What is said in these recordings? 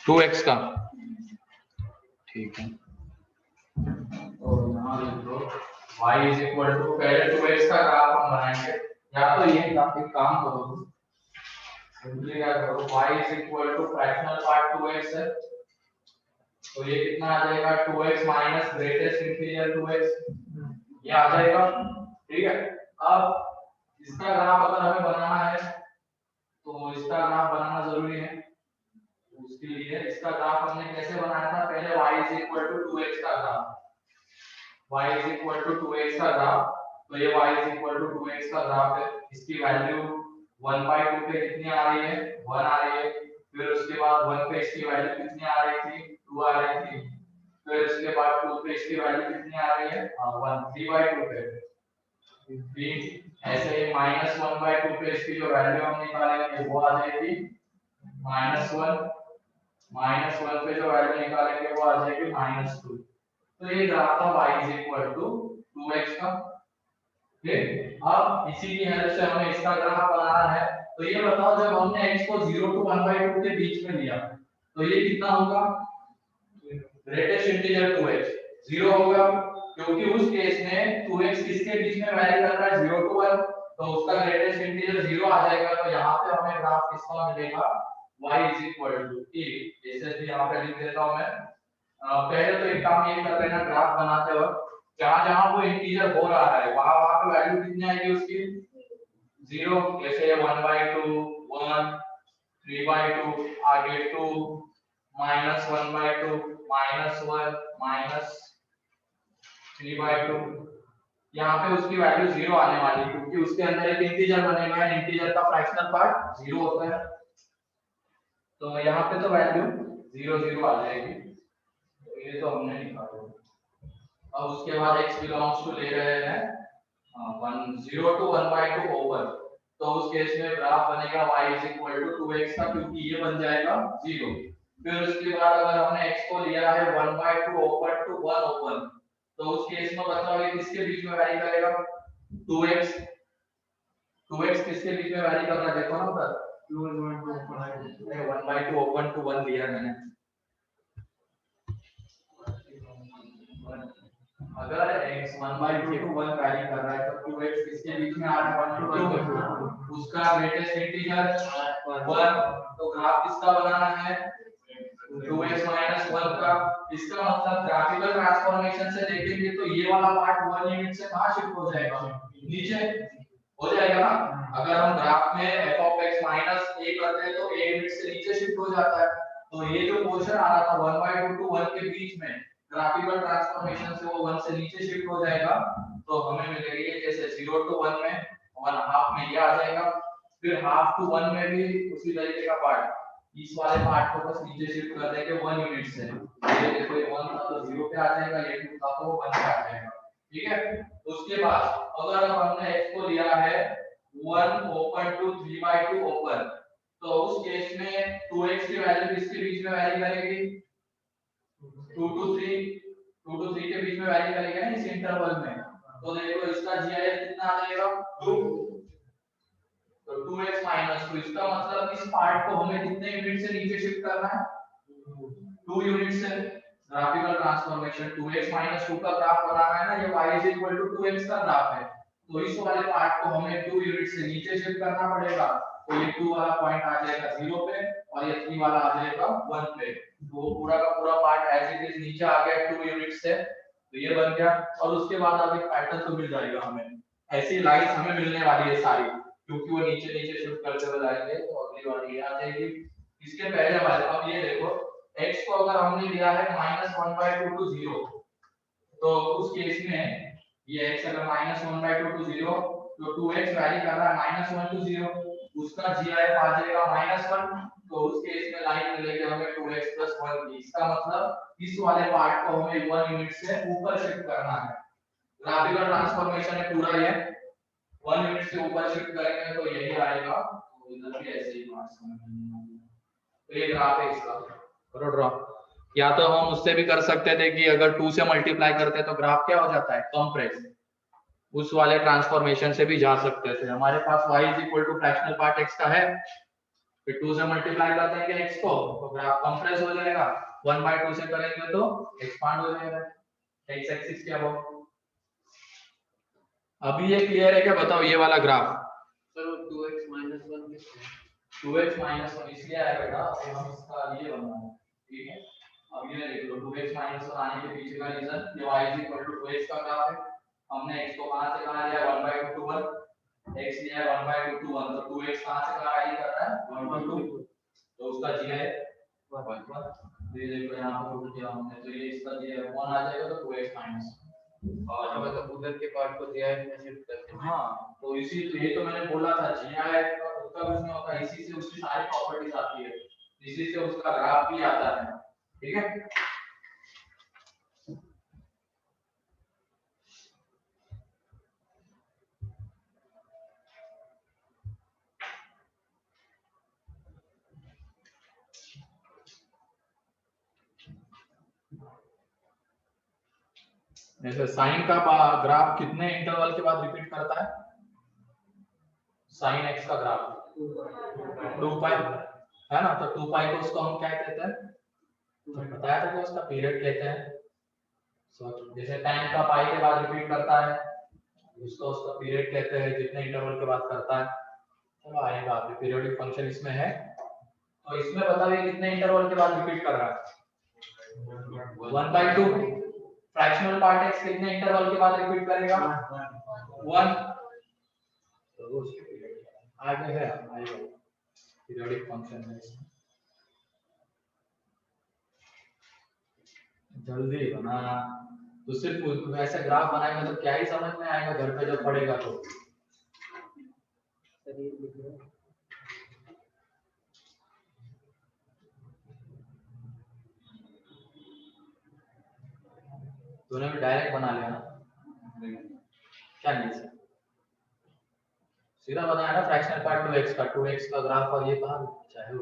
2x का, ठीक है। तो यहाँ लिख दो y इज इक्वल टू, पहले 2x का ग्राफ हम बनाएंगे, या तो ये एक काम करो, सिंपली क्या करो, y is equal to fractional part 2x है, तो ये कितना आ जाएगा 2x minus greatest integer 2x, ये आ जाएगा, ठीक है। अब इसका ग्राफ अगर हमें बनाना है तो इसका ग्राफ बनाना जरूरी है, उसके लिए इसका ग्राफ हमने कैसे बनाया था, पहले y is equal to 2x का graph, y is equal to 2x का ग्राफ, तो ये y is equal to 2x का ग्राफ है, इसकी वैल्यू 1/2 पे कितनी आ रही है, 1 आ रही है, फिर उसके बाद 1 पे इसकी वैल्यू कितनी आ रही थी, 2 आ रही थी, फिर उसके बाद 2 पे इसकी वैल्यू कितनी आ रही है, 1, 3/2 पे, फिर ऐसे ही -1/2 पे इसकी जो वैल्यू हम निकालेंगे वो आ जाएगी -1, -1 पे जो वैल्यू निकालेंगे वो आ जाएगी -2। तो ये ग्राफ था y is equal to 2x का, ठीक। अब इसी की हेल्प से हमें इसका ग्राफ बनाना है, तो ये बताओ जब हमने x को 0 टू 1/2 के बीच में लिया तो ये कितना होगा, ग्रेटेस्ट इंटीजर 2x 0 होगा, क्योंकि उस केस में 2x किसके बीच में वैरी कर रहा है, 0 टू 1, तो उसका ग्रेटेस्ट इंटीजर 0 आ जाएगा, तो यहाँ पे हमें ग्राफ किसका मिलेगा, y is equal to a, जैसे भी यहाँ पे लिख देता हूँ मैं। पहले तो एक काम ये कर लेना, ग्राफ बनाते वक्त जहां जहां वो इंटीजर हो रहा है वहां वहां पे वैल्यू कितनी आएगी उसकी, 0, जैसे 1/2, 1, 3/2, आगे 2, -1/2, -1, -3/2, यहाँ पे उसकी वैल्यू 0 आने वाली, क्योंकि उसके अंदर एक इंटीजर बनेगा, इंटीजर का फ्रैक्शनल पार्ट 0 होता है, तो यहाँ पे तो वैल्यू 0 0 आ जाएगी, तो ये तो हमने निकाला। अब उसके बाद x बिलोंग्स टू ले रहे हैं 0 टू 1/2 ओवर, तो उस केस में ग्राफ बनेगा y is equal to 2x का, क्योंकि ये बन जाएगा 0, फिर उसके बाद अगर हमने x को लिया है 1/2 ओवर टू 1 ओवर, तो उस केस में बताओ ये किसके बीच में वैरी करेगा, 2x, 2x किसके बीच में वैरी कर रहा है, देखो ना उधर 1/2 ओवर टू 1 लिया मैंने, अगर x 1/2 टू 1 वैरी कर रहा है तो 2x किसके बीच में आ रहा है, 1 टू 2, उसका ग्रेटेस्ट इंटीजर 1, तो ग्राफ किसका बनाना है, 2x 1 का, इसका मतलब ग्राफिकल ट्रांसफॉर्मेशन से देखेंगे तो ये वाला पार्ट 1 यूनिट से कहां शिफ्ट हो जाएगा, नीचे हो जाएगा ना, अगर हम ग्राफ में f of x minus a करते हैं तो a यूनिट से नीचे शिफ्ट हो जाता है, तो ये जो पोर्शन आ रहा था 1/2 टू 1 के बीच में ग्राफिकल ट्रांसफॉर्मेशन से वो 1 से नीचे शिफ्ट हो जाएगा, तो हमें मिलेगा ये जैसे 0 टू 1 में 1/2 में ये आ जाएगा, फिर हाफ टू 1 में भी उसी तरीके का पार्ट, इस वाले पार्ट को बस नीचे शिफ्ट कर देंगे 1 यूनिट से, ये देखो ये 1 था तो 0 पे आ जाएगा, ये 2 था तो 1 पे आ जाएगा, ठीक है। उसके बाद अगर हमने x को लिया है 1 ओपन टू 3/2 ओपन, तो उस केस में 2x की वैल्यू किसके बीच में वैरी करेगी, 2 टू 3 के बीच में वैरी करेगा ना इस इंटरवल में, तो देखो इसका GIF कितना आ जाएगा 2, तो 2x माइनस 2, इसका मतलब इस पार्ट को हमें कितने यूनिट से नीचे शिफ्ट करना है, 2 यूनिट से, ग्राफिकल ट्रांसफॉर्मेशन 2x माइनस 2 का ग्राफ बनाना है ना, ये y is equal to 2x का ग्राफ है, तो इस वाले पार्ट को हमें 2 यूनिट से नीचे शिफ्ट करना पड़ेगा, तो ये 2 वाला पॉइंट आ जाएगा 0 पे और ये 3 वाला आ जाएगा 1 पे, तो पूरा का पूरा पार्ट एज इट इज नीचे आ गया 2 यूनिट से, तो ये बन गया, और उसके बाद आगे पैटर्न तो मिल जाएगा हमें, ऐसी लाइंस हमें मिलने वाली है सारी, क्योंकि वो नीचे नीचे शिफ्ट करते हुए जाएंगे, तो अगली बार ये आ जाएगी। इसके पहले वाले, अब ये देखो x को अगर हमने लिया है -1/2 टू 0, तो उस केस में ये x अगर -1/2 टू 0, तो 2x वैरी कर रहा है -1 टू 0, उसका GIF आ जाएगा -1, तो उस केस में लाइन मिलेगी हमें 2x 1 की, इसका मतलब इस वाले पार्ट को हमें 1 यूनिट से ऊपर शिफ्ट करना है, ग्राफिकल ट्रांसफॉर्मेशन है पूरा ये 1 यूनिट से ऊपर शिफ्ट करेंगे तो यही आएगा, तो इधर भी ऐसे ही मार्क्स में, तो ये ग्राफ है इसका, करो ड्रॉ। या तो हम उससे भी कर सकते थे कि अगर 2 से मल्टीप्लाई करते तो ग्राफ क्या हो जाता है, कंप्रेस, उस वाले ट्रांसफॉर्मेशन से भी जा सकते थे, हमारे पास y is equal to fractional part x का है, फिर 2 से मल्टीप्लाई कर देंगे x को तो ग्राफ कंप्रेस हो जाएगा, 1/2 से करेंगे तो एक्सपांड हो जाएगा x एक्सिस के अबाउट। अभी ये क्लियर है क्या बताओ ये वाला ग्राफ? सर 2x - 1 किससे? 2x - 1 इसलिए आया बेटा अब हम इसका ये बनाना है, ठीक है। अब ये देख लो 2x - 1 आने के पीछे का रीजन ये y 2x का ग्राफ है। हमने x को कहां से कहां लिया 1/2 to 1, x लिया 1/2 to 1 तो 2x कहां से कहां आगे कर रहा है 1 to 2 तो उसका g है 1 ये देखो यहां पर पुट किया हमने तो ये इसका g है 1 आ जाएगा तो 2x माइनस और मतलब उधर के पार्ट को GIF में शिफ्ट करते हैं। हाँ तो इसी तो ये तो मैंने बोला था GIF का उसका कुछ नहीं होता, इसी से उसकी सारी प्रॉपर्टीज आती है, इसी से उसका ग्राफ भी आता है, ठीक है। जैसे साइन का ग्राफ कितने इंटरवल के बाद रिपीट करता है? साइन x का ग्राफ 2 पाई है ना, तो 2 पाई को उसको हम क्या कहते हैं? तो बताया था कि उसका पीरियड कहते हैं। जैसे tan का पाई के बाद रिपीट करता है उसको उसका पीरियड कहते हैं, जितने इंटरवल के बाद करता है। चलो आएगा अभी पीरियोडिक फंक्शन इसमें है, तो इसमें बताइए कितने इंटरवल के बाद रिपीट कर रहा है? 1/2। फ्रैक्शनल पार्ट x कितने इंटरवल के बाद रिपीट करेगा? 1। तो आगे है आएगा पीरियोडिक फंक्शन है इसमें। जल्दी बना तो सिर्फ वैसे ग्राफ बनाएगा तो क्या ही समझ में आएगा घर पे जब पढ़ेगा तो। तूने भी डायरेक्ट बना लिया ना? क्या नहीं सर सीधा बताया ना फ्रैक्शनल पार्ट 2x का 2x का ग्राफ और ये कहां चाहे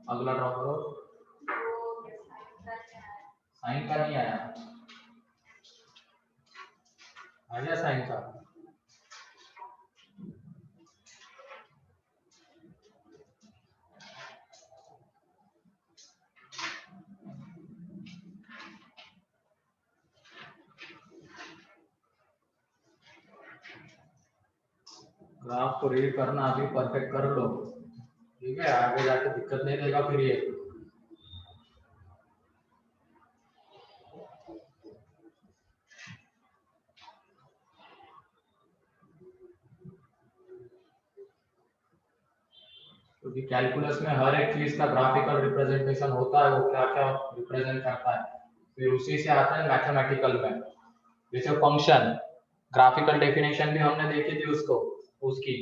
अगला ड्रॉ करो। साइन का नहीं आया, आ गया साइन का। ग्राफ को रीड करना अभी परफेक्ट कर लो, ठीक है, आगे जाके दिक्कत नहीं देगा फिर ये। क्योंकि कैलकुलस में हर एक चीज का ग्राफिकल रिप्रेजेंटेशन होता है, वो क्या क्या रिप्रेजेंट करता है, फिर उसी से आता है मैथमेटिकल में। जैसे फंक्शन ग्राफिकल डेफिनेशन भी हमने देखी थी उसको, उसकी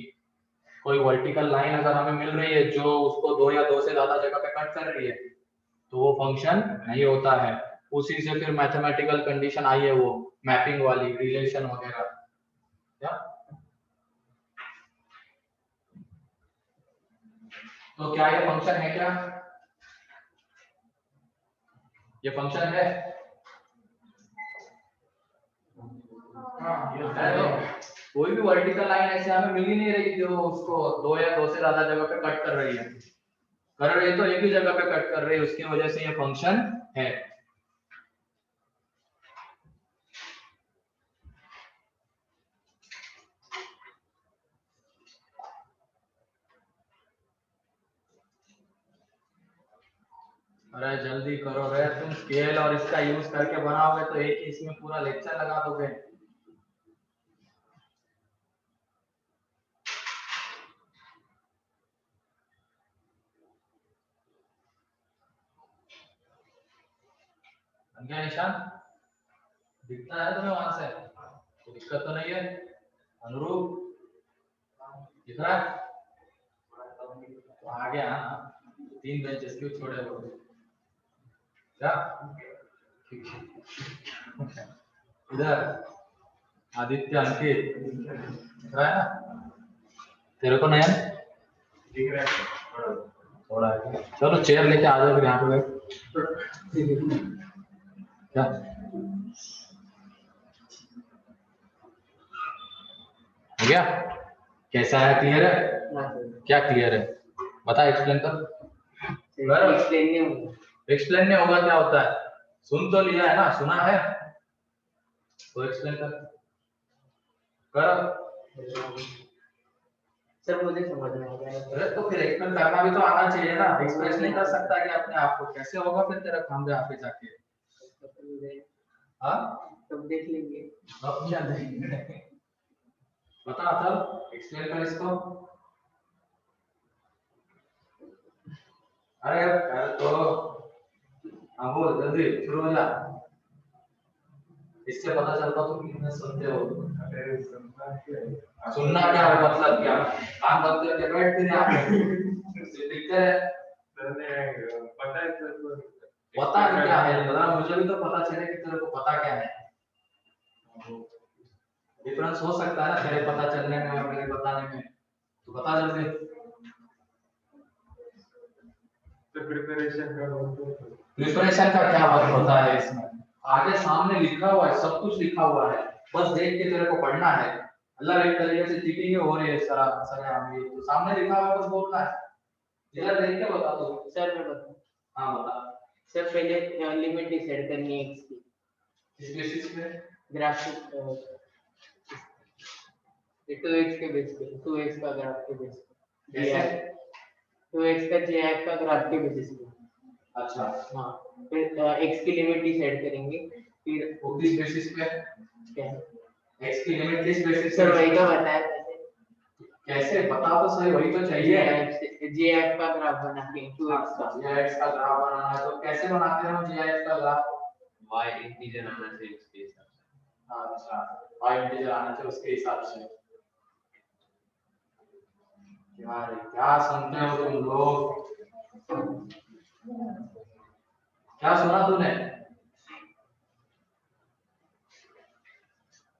कोई वर्टिकल लाइन अगर हमें मिल रही है जो उसको 2 या 2 से ज्यादा जगह पे कट कर रही है तो वो फंक्शन नहीं होता है। उसी से फिर मैथमेटिकल कंडीशन आई है वो मैपिंग वाली रिलेशन वगैरह। क्या तो क्या ये फंक्शन है? क्या ये फंक्शन है? कोई भी वर्टिकल लाइन ऐसे हमें मिल ही नहीं रही जो उसको 2 या 2 से ज्यादा जगह पे कट कर रही है, कर रही है तो एक ही जगह पे कट कर रही है, उसकी वजह से ये फंक्शन है। अरे जल्दी करो रे, तुम स्केल और इसका यूज करके बनाओगे तो एक ही इसमें पूरा लेक्चर लगा दोगे। क्या निशान दिखता है तुम्हें वहां से? तो दिक्कत तो नहीं है? अनुरूप दिख रहा है? तो आगे आना, 3 बेंचेस क्यों छोड़े हो? क्या इधर आदित्य अंकित दिख रहा है ना तेरे को? नयन दिख रहा है थोड़ा है। चलो चेयर लेके आ जाओ फिर यहाँ पे बैठ। क्या हो गया? कैसा है? क्लियर है? क्या क्लियर है? बता, एक्सप्लेन कर। एक्सप्लेन नहीं होगा, क्या होता है? सुन तो लिया है ना, सुना है तो एक्सप्लेन कर। सर मुझे समझ में आ गया। अरे तो फिर एक्सप्लेन करना भी तो आना चाहिए ना। एक्सप्रेस नहीं कर सकता कि अपने आप को, कैसे होगा फिर तेरा काम जहाँ पे जाके? हाँ तब देख लेंगे। अब क्या देखेंगे? बता तब, एक्सप्लेन कर इसको। अरे यार तो हाँ बोल, जल्दी शुरू हो जा। इससे पता चलता तुम कितने सुनते हो। सुनना क्या हो, मतलब क्या? काम बंद करके बैठ फिर यहाँ पे दिखते है। पता है क्या है? बता, मुझे भी तो पता चले कि तेरे को पता क्या है। डिफरेंस हो सकता है ना तेरे पता चलने में और मेरे बताने में, तो बता जल्दी। तो प्रिपरेशन का क्या वर्क होता है इसमें? आगे सामने लिखा हुआ है, सब कुछ लिखा हुआ है, बस देख के तेरे को पढ़ना है। अल्लाह एक तरीके से चीटिंग हो रही है सर, तो सामने लिखा हुआ है, बस बोलना है। इधर देख के बता दो। सर मैं बताऊं? हाँ बता। सर पहले लिमिट डिसाइड करनी है x की। किस बेसिस पे? ग्राफ 2x के बेस पे, 2x का ग्राफ के बेस पे, कैसे? 2x का GIF का ग्राफ के बेसिस पे। अच्छा हाँ, फिर x की लिमिट डिसाइड करेंगे, फिर वो किस बेसिस पे? क्या x की लिमिट किस बेसिस पे? सर वही तो बताया मैंने। कैसे बताओ तो सही, वही तो चाहिए। GIF का ग्राफ बना के 2x का। GIF का ग्राफ बनाना है तो कैसे बनाते हैं हम GIF का ग्राफ? y इंटीजर आना चाहिए उसके हिसाब से। अच्छा, y इंटीजर आना चाहिए उसके हिसाब से। क्या सुनते हो तुम लोग? क्या सुना तूने?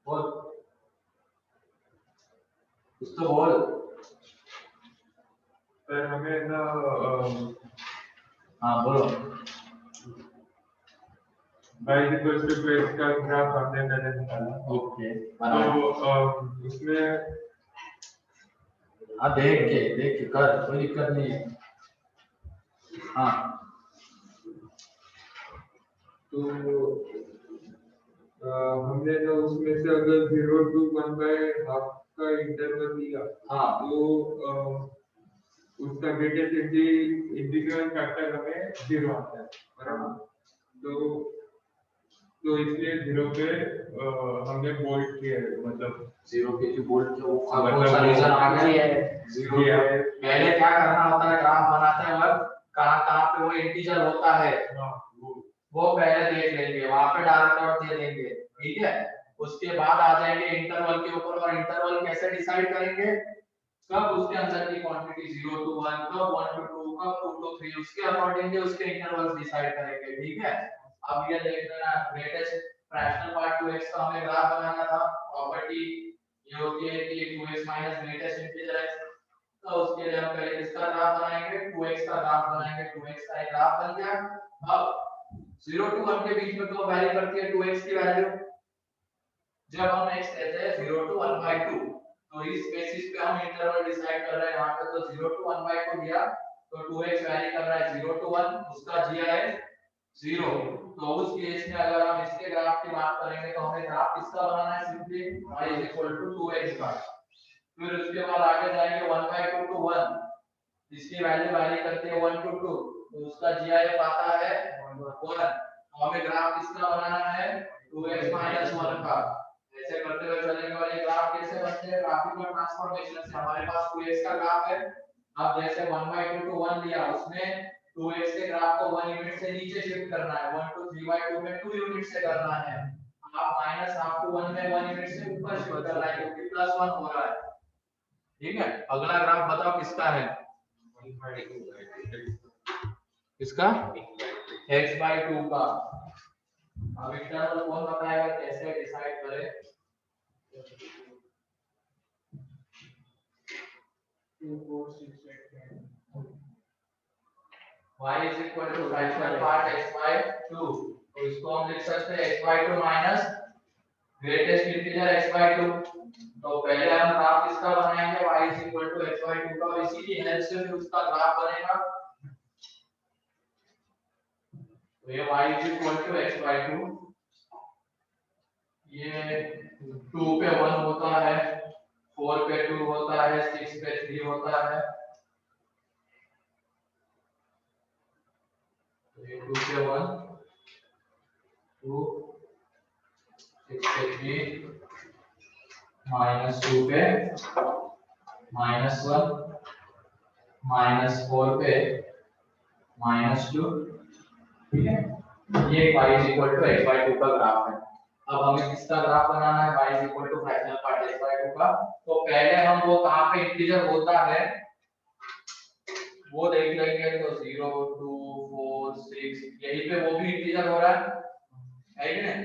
बोल, कुछ तो बोल। सर हमें ना हाँ बोलो। y इक्वल्स टू 2x का ग्राफ हमने पहले निकाला। ओके, तो उसमें हाँ देख के कर, कोई दिक्कत नहीं है। हाँ तो हमने ना उसमें से अगर 0 to 1 by हाफ का इंटरवल दिया, हाँ तो उसका ग्रेटेस्ट इंटीग्रल फैक्टर हमें 0 आता है, बराबर? तो इसलिए 0 पे हमने बोल्ड किया है, मतलब 0 पे क्यों बोल्ड किया? वो मतलब कौन सा रीजन आ गया? 0 GIF पहले क्या करना होता है, ग्राफ बनाते वक्त कहाँ पे वो इंटीजर होता है वो पहले देख लेंगे, वहां पे डार्क डॉट दे देंगे, ठीक है। उसके बाद आ जाएंगे इंटरवल के ऊपर, और इंटरवल कैसे डिसाइड करेंगे? कब उसके अंदर की क्वांटिटी 0 to 1, कब 1 to 2, कब 2 to 3, उसके अकॉर्डिंगली उसके इंटरवल्स डिसाइड करेंगे, ठीक है। अब ये देख लेना, ग्रेटेस्ट फ्रैक्शनल पार्ट 2x का हमें ग्राफ बनाना था। प्रॉपर्टी ये होती है कि 2x minus greatest integer x, तो उसके लिए हम पहले किसका ग्राफ बनाएंगे? 2x का ग्राफ बनाएंगे। 2x का एक ग्राफ बन गया। अब 0 to 1 के बीच में तो वैरी करती है 2x की वैल्यू। जब हम x लेते हैं 0 to 1/2, तो इस बेसिस पे हम इंटरवल डिसाइड कर रहे हैं। यहाँ पे तो 0 to 1/2 दिया, तो 2x वैरी कर रहा है 0 to 1, उसका gi है 0। तो उस केस में अगर हम इसके ग्राफ की बात करेंगे तो हमें ग्राफ किसका बनाना है? सिंपली y = 2x का। फिर उसके बाद आगे जाएंगे 1/2 to 1, इसकी वैल्यू वैरी करते हैं 1 to 2, तो उसका GIF आता है 1। हमें ग्राफ किसका बनाना है? 2x - 1 का। ऐसे करते हुए चलेंगे, और ये ग्राफ कैसे बनते हैं? ग्राफिकल ट्रांसफॉर्मेशन से। हमारे पास 2x का ग्राफ है, अब जैसे 1/2 to 1 लिया, उसमें 2x के ग्राफ को 1 यूनिट से नीचे शिफ्ट करना है, 1 to 3/2 में 2 यूनिट से करना है। आप -हाफ टू 1 में 1 यूनिट से ऊपर शिफ्ट कर रहा है क्योंकि +1 हो रहा है, ठीक है। अगला ग्राफ बताओ किसका है? किसका? x/2 का। अब इंटरवल कौन बताएगा कैसे डिसाइड करें? y is equal to fractional part x by 2, तो इसको हम लिख सकते हैं x by 2 minus greatest integer x by 2। तो पहले हम ग्राफ किसका बनाएंगे y is equal to x by 2 का, और इसी की हेल्प से फिर उसका ग्राफ बनेगा। तो ये y is equal to x by 2, ये 2 पे 1 होता है, 4 पे 2 होता है, 6 पे 3 होता है, तो ये 2 पे 1 2 6 पे 3 -2 पे -1 -4 पे -2, ठीक है। ये y is equal to x by 2 का ग्राफ है। अब हमें किसका ग्राफ बनाना है, y is equal to fractional part x by 2 का। तो पहले हम वो कहाँ पे इंटीजर होता है वो देख लेंगे। तो 0 2 4 6 यहीं पे वो भी इंटीजर हो रहा है कि नहीं,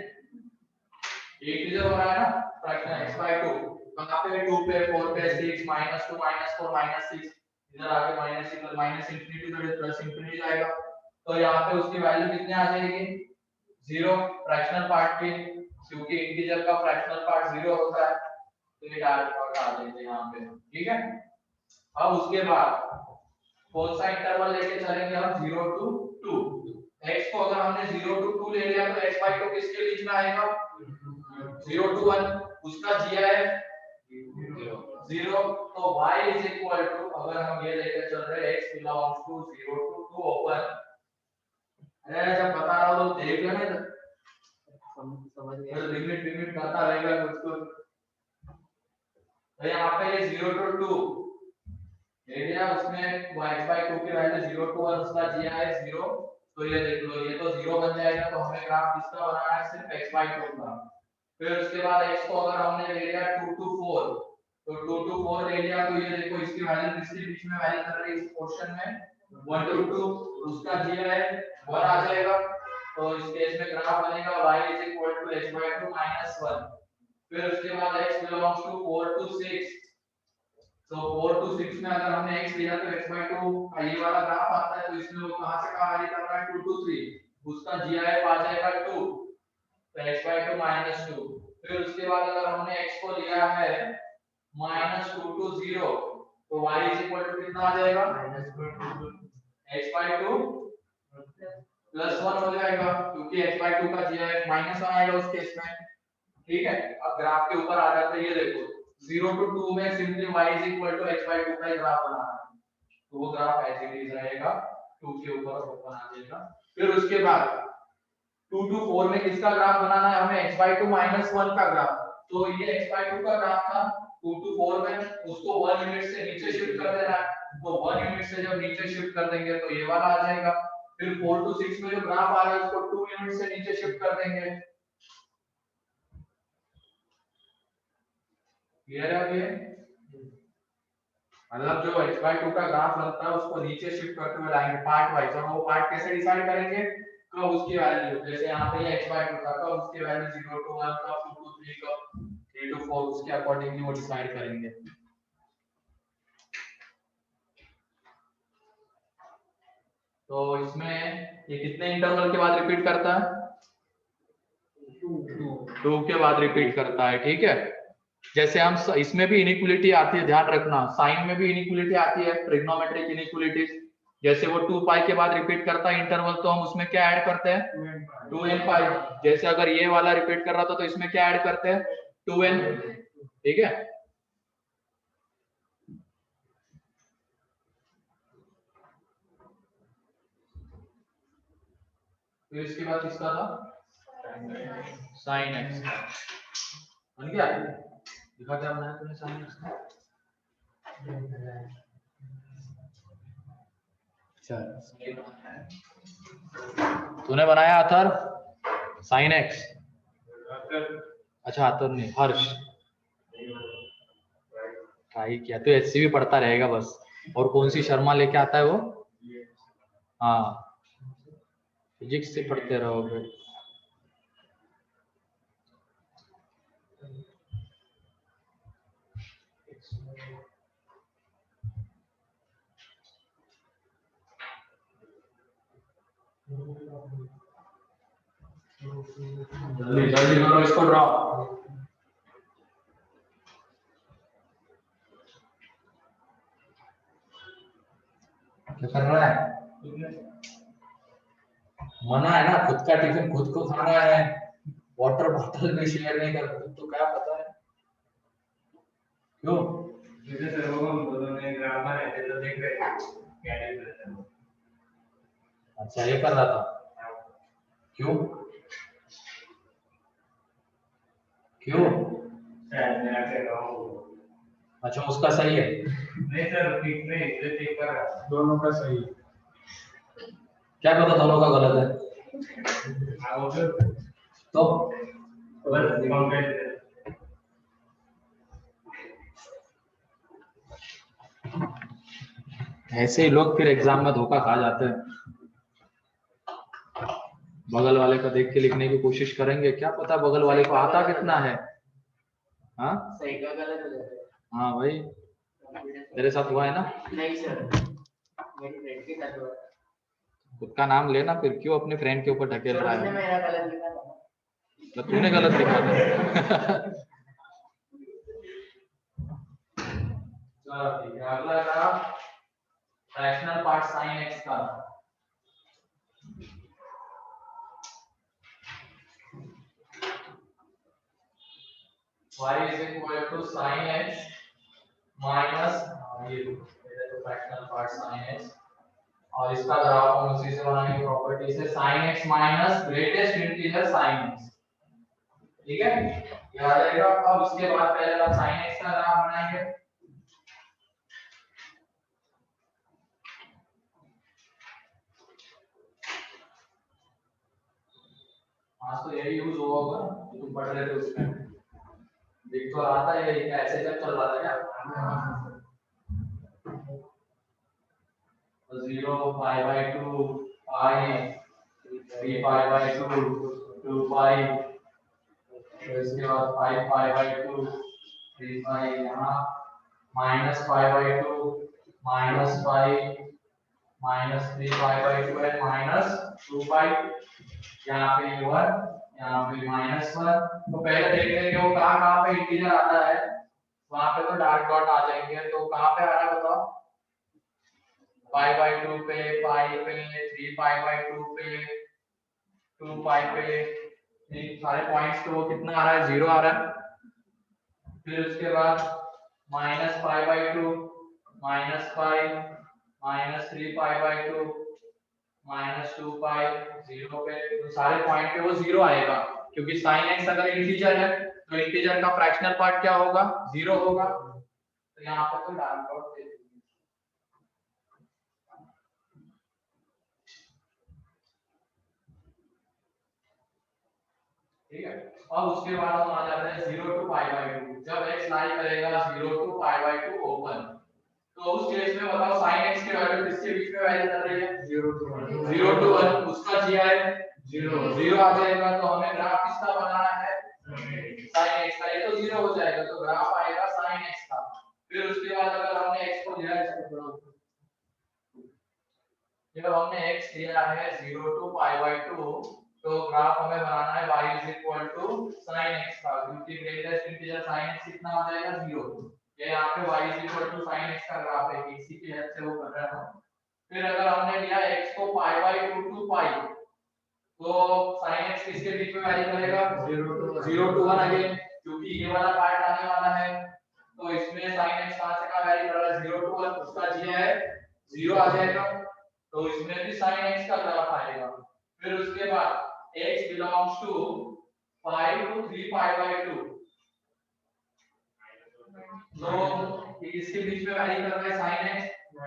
ये इंटीजर हो रहा है ना फ्रैक्शन x by 2। कहाँ पे 2 पे 4 पे 6 -2 -4 -6, इधर आके माइनस इक्वल माइनस इंफिनिटी तो प्लस इंफिनिटी जाएगा। तो यहाँ पे उसकी वैल्यू कितने आ जाएगी 0 फ्रैक्शनल पार्ट की, क्योंकि इंटीजर का फ्रैक्शनल पार्ट 0 होता है, तो ये डायरेक्ट पार्ट आ जाएंगे यहाँ पे, ठीक है। अब उसके बाद कौन सा इंटरवल लेके चलेंगे हम 0 to 2। x को अगर हमने 0 to 2 ले लिया तो x by 2 किसके बीच में आएगा 0 to 1, उसका gi है 0। तो y is equal to, अगर हम ये लेके चल रहे हैं x belongs to 0 to 2 open, अरे जब बता रहा हूँ तो देख लेना, समझ गया तो लिमिट करता रहेगा कुछ कुछ। तो यहाँ पे ये 0 to 2 ले लिया, उसमें x by 2 की वैल्यू 0 to 1, उसका gi है 0। तो ये देख लो ये तो 0 बन जाएगा, तो हमें ग्राफ किसका बनाना है सिर्फ x by 2 का। फिर उसके बाद x को अगर हमने ले लिया 2 to 4, तो 2 to 4 ले लिया, तो ये देखो इसकी वैल्यू किसके बीच में वैल्यू कर रही है इस पोर्शन में 1 to 2, उसका gi है 1 आ जाएगा। तो इस केस में ग्राफ बनेगा y is equal to x by 2 minus 1। फिर उसके बाद x belongs to 4 to 6, तो 4 to 6 में अगर हमने x लिया तो x by 2 का ये वाला ग्राफ आता है, तो इसमें वो कहां से कहां वैल्यू कर रहा है 2 to 3, उसका gi आ जाएगा 2, तो x by 2 minus 2। फिर उसके बाद अगर हमने x को लिया है -2 to 0, तो y is equal to कितना आ जाएगा x by 2 प्लस 1 हो जाएगा, क्योंकि x by 2 का gi -1 आएगा उस केस में, ठीक है। अब ग्राफ के ऊपर आ जाते हैं, ये देखो 0 to 2 में simply y is equal to x by 2 का ही ग्राफ बनाना है, तो वो ग्राफ एज इट इज रहेगा 2 के ऊपर ओपन आ जाएगा। फिर उसके बाद 2 to 4 में किसका ग्राफ बनाना है हमें x by 2 minus 1 का ग्राफ। तो ये x by 2 का ग्राफ था 2 to 4 में, उसको 1 यूनिट से नीचे शिफ्ट कर देना है, तो 1 यूनिट से जब नीचे शिफ्ट कर देंगे तो ये वाला आ जाएगा। फिर 4 to 6 में जो ग्राफ आ रहा है उसको 2 यूनिट से नीचे शिफ्ट कर देंगे, क्लियर है अभी? मतलब जो x by 2 का ग्राफ लगता है उसको नीचे शिफ्ट करते हुए लाएंगे पार्ट वाइज, और वो पार्ट कैसे डिसाइड करेंगे कब उसकी वैल्यू, जैसे यहाँ पे x by 2 था कब उसकी वैल्यू 0 to 1 कब 2 to 3 कब 3 to 4, उसके अकॉर्डिंगली वो डिसाइड करेंगे। तो इसमें ये कितने इंटरवल के बाद रिपीट करता है 2 के बाद रिपीट करता है, ठीक है। जैसे हम इसमें भी इनइक्वालिटी आती है, ध्यान रखना साइन में भी इनइक्वालिटी आती है ट्रिग्नोमेट्रिक इनइक्वालिटीज, जैसे वो 2 पाई के बाद रिपीट करता है इंटरवल, तो हम उसमें क्या ऐड करते हैं 2n पाई। जैसे अगर ये वाला रिपीट कर रहा था तो इसमें क्या ऐड करते हैं 2n, ठीक है। फिर इसके बाद किसका था sin x का बन गया, दिखा क्या बनाया तूने sin x का, तूने बनाया अथर sin x, अच्छा अथर नहीं हर्ष ट्राई किया, तो एचसीबी पढ़ता रहेगा बस। और कौन सी शर्मा लेके आता है वो, हाँ फिजिक्स से पढ़ते रहोगे। जल्दी जल्दी करो इसको ड्रॉ। क्या कर रहा है? मना है ना, खुद का टिफिन खुद को खाना है, वाटर बॉटल भी शेयर नहीं कर, तो क्या पता है क्यों? जैसे सर वो उन्होंने ग्रामर है तो देख रहे हैं क्या डिफरेंस है। अच्छा ये कर रहा था, क्यों क्यों? शायद मैं ऐसे कहूँ। अच्छा उसका सही है, नहीं सर ठीक नहीं, इसे चेक कर रहा हूँ। दोनों का सही है। क्या पता दोनों का गलत है? हाँ वो फिर तो बस कंपेयर ऐसे ही लोग फिर एग्जाम में धोखा खा जाते हैं। बगल वाले का देख के लिखने की कोशिश करेंगे, क्या पता बगल वाले को आता कितना है। हाँ सही का गलत हो जाता है। हाँ भाई, तेरे साथ हुआ है ना? नहीं सर, मेरी फ्रेंड के साथ हुआ है। खुद का नाम लेना, फिर क्यों अपने फ्रेंड के ऊपर ढकेल रहा उसने है? मेरा गलत लिखा था। तो तूने गलत लिखा था। चलो ठीक है, अगला था फ्रैक्शनल पार्ट sin x का। y is equal to sin x minus ये तो फ्रैक्शनल पार्ट sin x, और इसका ग्राफ हम उसी से बनाएंगे प्रॉपर्टी से, sin x minus greatest integer sin x। ठीक है, ये आ जाएगा। अब उसके बाद पहले हम sin x का ग्राफ बनाएंगे। हाँ तो यही यूज हुआ होगा जो तुम पढ़ रहे थे उसमें, देख तो आता है ये ऐसे जब चल रहा था क्या? 0 pi by 2 pi 3 pi by 2 2 pi, तो इसके बाद 5 pi by 2 3 pi, यहाँ minus pi by 2 minus pi minus 3 pi by 2 है minus 2 pi, यहाँ पे 1 यहाँ पे -1। तो पहले देख लेंगे वो कहाँ पे इंटीजर आता है, वहां पे तो डार्क डॉट आ जाएंगे। तो कहाँ पे आ रहा है बताओ? pi by 2 पे, pi पे, 3 pi by 2 पे, 2 pi पे, इन सारे पॉइंट्स पे वो कितना आ रहा है? 0 आ रहा है। फिर उसके बाद minus pi by 2 minus pi minus 3 pi by 2 minus 2 pi 0 पे, तो सारे पॉइंट पे वो 0 आएगा, क्योंकि sin x अगर इंटीजर है तो इंटीजर का फ्रैक्शनल पार्ट क्या होगा? 0 होगा। तो यहाँ पर तो डार्क डॉट दे देंगे। ठीक है, अब उसके बाद हम आ जाते हैं 0 to pi by 2। जब x लाई करेगा 0 to pi by 2 ओपन, तो उस केस में बताओ sin x की वैल्यू किसके बीच में वैल्यू कर रही है? 0 to 1। उसका gi 0 आ जाएगा। तो हमें ग्राफ किसका बनाना है? sin x का। ये तो 0 हो जाएगा तो ग्राफ आएगा sin x का। फिर उसके बाद अगर हमने x को दिया है, जब हमने x दिया है 0 to pi by 2, तो ग्राफ हमें बनाना है y is equal to sin x का, क्योंकि ग्रेटेस्ट इंटीजर sin x कितना हो जाएगा? 0। ये यहाँ पे y is equal to sin x का ग्राफ है, इसी की हेल्प से वो कर रहा है। फिर अगर हमने लिया x को pi by 2 to pi, तो sin x किसके बीच में वैरी करेगा? 0 to 1 अगेन, क्योंकि ये वाला पार्ट आने वाला है। तो इसमें sin x कहां से कहां वैरी कर रहा है? 0 to 1। उसका g है 0 आ जाएगा, तो इसमें भी sin x का ग्राफ आएगा। फिर उसके बाद x belongs to 5 to 3 pi by 2, तो इसके बीच में वैरी कर रहा है sin x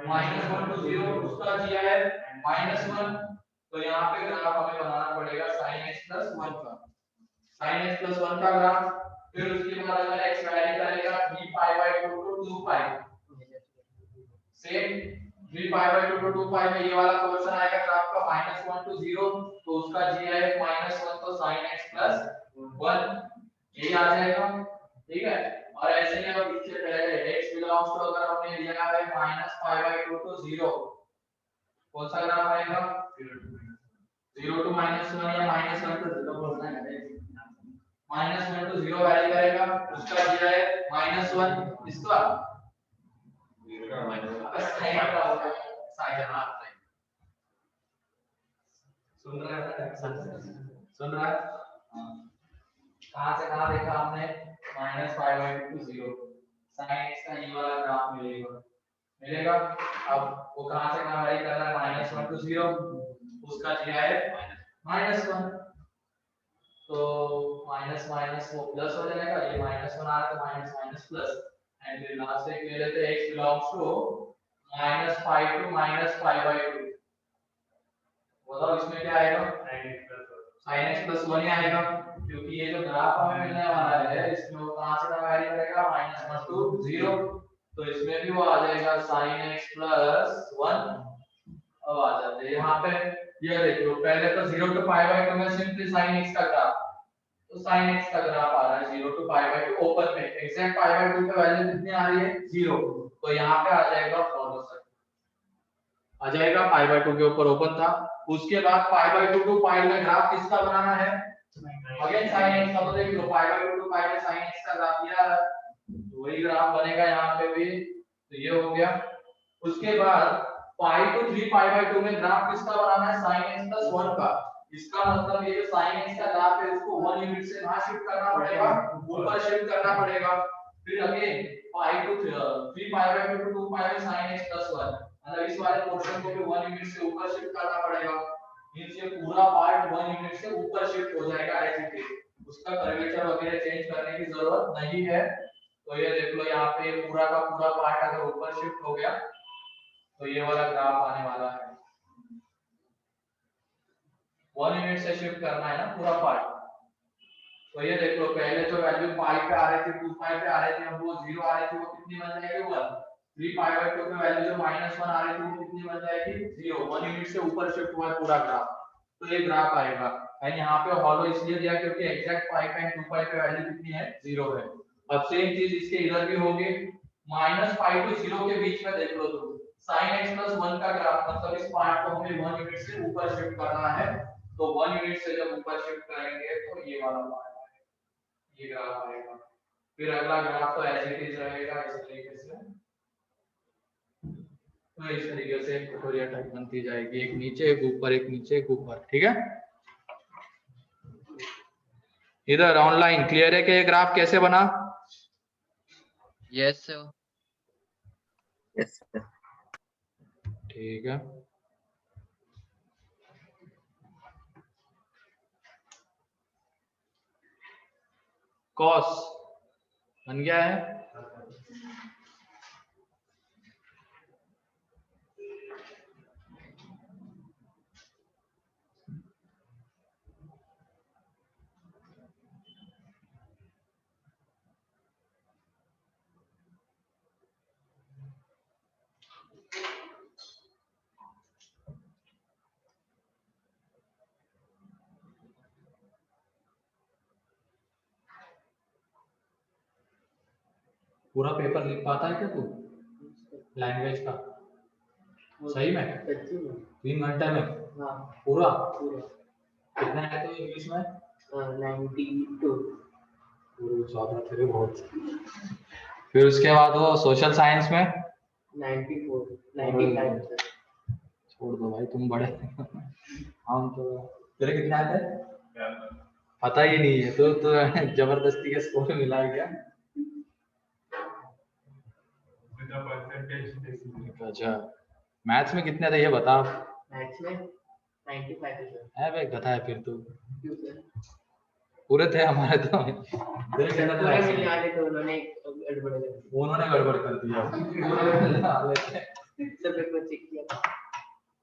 -1 to 0। उसका g है -1। तो यहाँ पे ग्राफ हमें बनाना पड़ेगा sin x plus 1 का, sin x plus 1 का ग्राफ। फिर उसके बाद अगर x वैरी करेगा 3 pi by 2 to 2 pi, same 3 pi by 2 to 2 pi में ये वाला पोर्शन आएगा ग्राफ का -1 to 0, तो उसका g है -1, तो sin x plus 1 ये आ जाएगा। ठीक है, और ऐसे ही हम पीछे पहले x belongs to अगर हमने लिया है -pi by 2 to 0, कौन सा ग्राफ आएगा? 0 to -1 या -1 to 0 बोलना है। -1 to 0 वैरी करेगा, उसका दिया है -1, इसका साइन का होगा, साइन हां सुन रहा है, सुन रहा है। कहां से कहां देखा हमने, -5/2 to 0 sin x का ये वाला ग्राफ मिलेगा। अब वो कहां से कहां वैरी कर रहा है, -1 to 0, उसका दिया है -1, तो माइनस माइनस वो प्लस हो जाएगा, ये -1 आ रहा है तो माइनस माइनस प्लस, एंड फिर लास्ट एक ले लेते हैं x बिलोंग्स टू -5 to -5/2। बताओ इसमें क्या आएगा, sin x plus 1 ही आएगा, क्योंकि ये जो ग्राफ हमें मिलने वाला है इसमें वो कहां से वैरी करेगा, -1 to 0, तो इसमें भी वो आ जाएगा sin x plus 1। अब आ जाते हैं यहाँ पे, ये देख लो पहले तो 0 to π/2 में सिंपली sin x का ग्राफ, तो sin x का ग्राफ आ रहा है 0 to π/2 ओपन में, एग्जैक्ट π/2 पे वैल्यू कितनी आ रही है 0, तो यहाँ पे आ जाएगा फॉलो सर, आ जाएगा π/2 के ऊपर ओपन था। उसके बाद π/2 to π में ग्राफ किसका बनाना है, अगेन sin x का, तो देख लो π/2 to π में sin x का ग्राफ दिया है, वही ग्राफ बनेगा यहाँ पे भी, तो ये हो गया। उसके बाद pi to 3π/2 में ग्राफ किसका बनाना है, sin x plus 1 का, इसका मतलब ये जो sin x का ग्राफ है उसको 1 यूनिट से कहां शिफ्ट करना पड़ेगा, ऊपर शिफ्ट करना पड़ेगा। फिर अगेन pi to 3π/2 to 2π में sin x plus 1, मतलब इस वाले पोर्शन को भी 1 यूनिट से ऊपर शिफ्ट करना पड़ेगा, मींस ये पूरा पार्ट 1 यूनिट से ऊपर शिफ्ट हो जाएगा एज इट इज, उसका कर्वेचर वगैरह चेंज करने की जरूरत नहीं है। तो ये देख लो यहाँ पे पूरा का पूरा पार्ट अगर ऊपर शिफ्ट हो गया तो ये वाला ग्राफ आने वाला है, 1 यूनिट से शिफ्ट करना है ना पूरा पार्ट। तो ये देख लो पहले जो वैल्यू पाई पे आ रही थी 2 पाई पे आ रही थी, अब वो 0 आ रही थी, वो कितनी बन जाएगी 1। 3π/2 पे वैल्यू जो -1 आ रही थी वो कितनी बन जाएगी 0, 1 यूनिट से ऊपर शिफ्ट हुआ है पूरा ग्राफ, तो ये ग्राफ आएगा। एंड यहाँ पे हॉलो इसलिए दिया क्योंकि एग्जैक्ट पाई पे 2 पाई पे वैल्यू कितनी है 0 है। अब सेम चीज इसके इधर भी होगी, -5 to 0 के बीच में देख लो तुम sin x plus 1 का ग्राफ, मतलब इस पार्ट को हमें 1 यूनिट से ऊपर शिफ्ट करना है, तो 1 यूनिट से जब ऊपर शिफ्ट करेंगे तो ये वाला पार्ट आएगा, ये ग्राफ आएगा। फिर अगला ग्राफ तो एज इट इज रहेगा इस तरीके से, तो इस तरीके से इक्वेटोरियल टाइप बनती जाएगी, एक नीचे एक ऊपर, एक नीचे एक ऊपर, ठीक है। इधर ऑनलाइन क्लियर है कि ये ग्राफ कैसे बना? Yes sir. Yes sir. ठीक है, कॉस बन गया है, पूरा पेपर लिख पाता है क्या तू लैंग्वेज का सही में 3 घंटे में? हाँ पूरा पूरा। कितना है तो इंग्लिश में? 92। ज्यादा तेरे बहुत। फिर उसके बाद वो सोशल साइंस में 94 95। छोड़ दो भाई तुम बड़े हम तो, तेरे कितने आते पता ही नहीं है, तो जबरदस्ती के स्कोर मिला है क्या? अच्छा मैथ्स में कितने थे ये बता। मैथ्स में 95 सर। है भाई गधा है फिर तू, क्यों सर? पूरे थे हमारे तो। तेरे कितने थे मैथ्स में? वाले तो उन्होंने गड़बड़ कर दी। उन्होंने गड़बड़ कर दिया सब पेपर चेक किया था।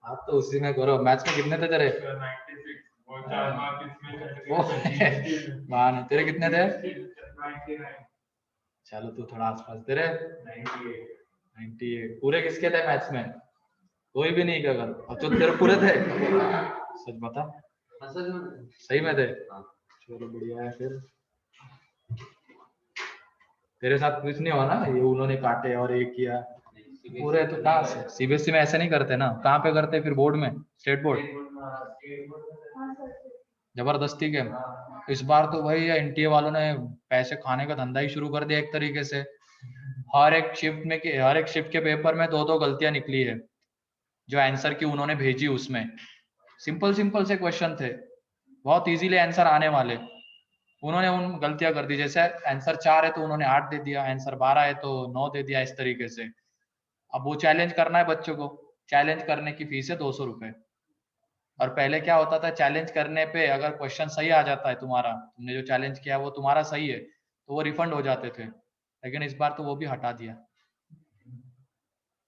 आप तो उसी में करो। मैथ्स में कितने थे तेरे? 96 और 4 मार्क इसमें मान तेरे कितने थे? 99 चलो तू थोड़ा आसपास। तेरे 98 पूरे किसके थे मैथ्स में? कोई भी नहीं कर। अब तो तेरे पूरे थे सच बता। सही में थे? चलो बढ़िया है। फिर तेरे साथ कुछ नहीं हुआ ना, ये उन्होंने काटे और एक किया पूरे? तो कहाँ से सीबीएसई में ऐसे नहीं करते ना, कहाँ पे करते फिर? बोर्ड में, स्टेट बोर्ड। जबरदस्ती के। इस बार तो भाई एनटीए वालों ने पैसे खाने का धंधा ही शुरू कर दिया एक तरीके से। हर एक शिफ्ट के पेपर में 2-2 गलतियां निकली है जो आंसर की उन्होंने भेजी। उसमें सिंपल से क्वेश्चन थे, बहुत इजीली आंसर आने वाले, उन्होंने उन गलतियां कर दी। जैसे आंसर 4 है तो उन्होंने 8 दे दिया, आंसर 12 है तो 9 दे दिया, इस तरीके से। अब वो चैलेंज करना है बच्चों को, चैलेंज करने की फीस है 200 रुपए। और पहले क्या होता था, चैलेंज करने पे अगर क्वेश्चन सही आ जाता है तुम्हारा, तुमने जो चैलेंज किया वो तुम्हारा सही है, तो वो रिफंड हो जाते थे। लेकिन इस बार तो वो भी हटा दिया।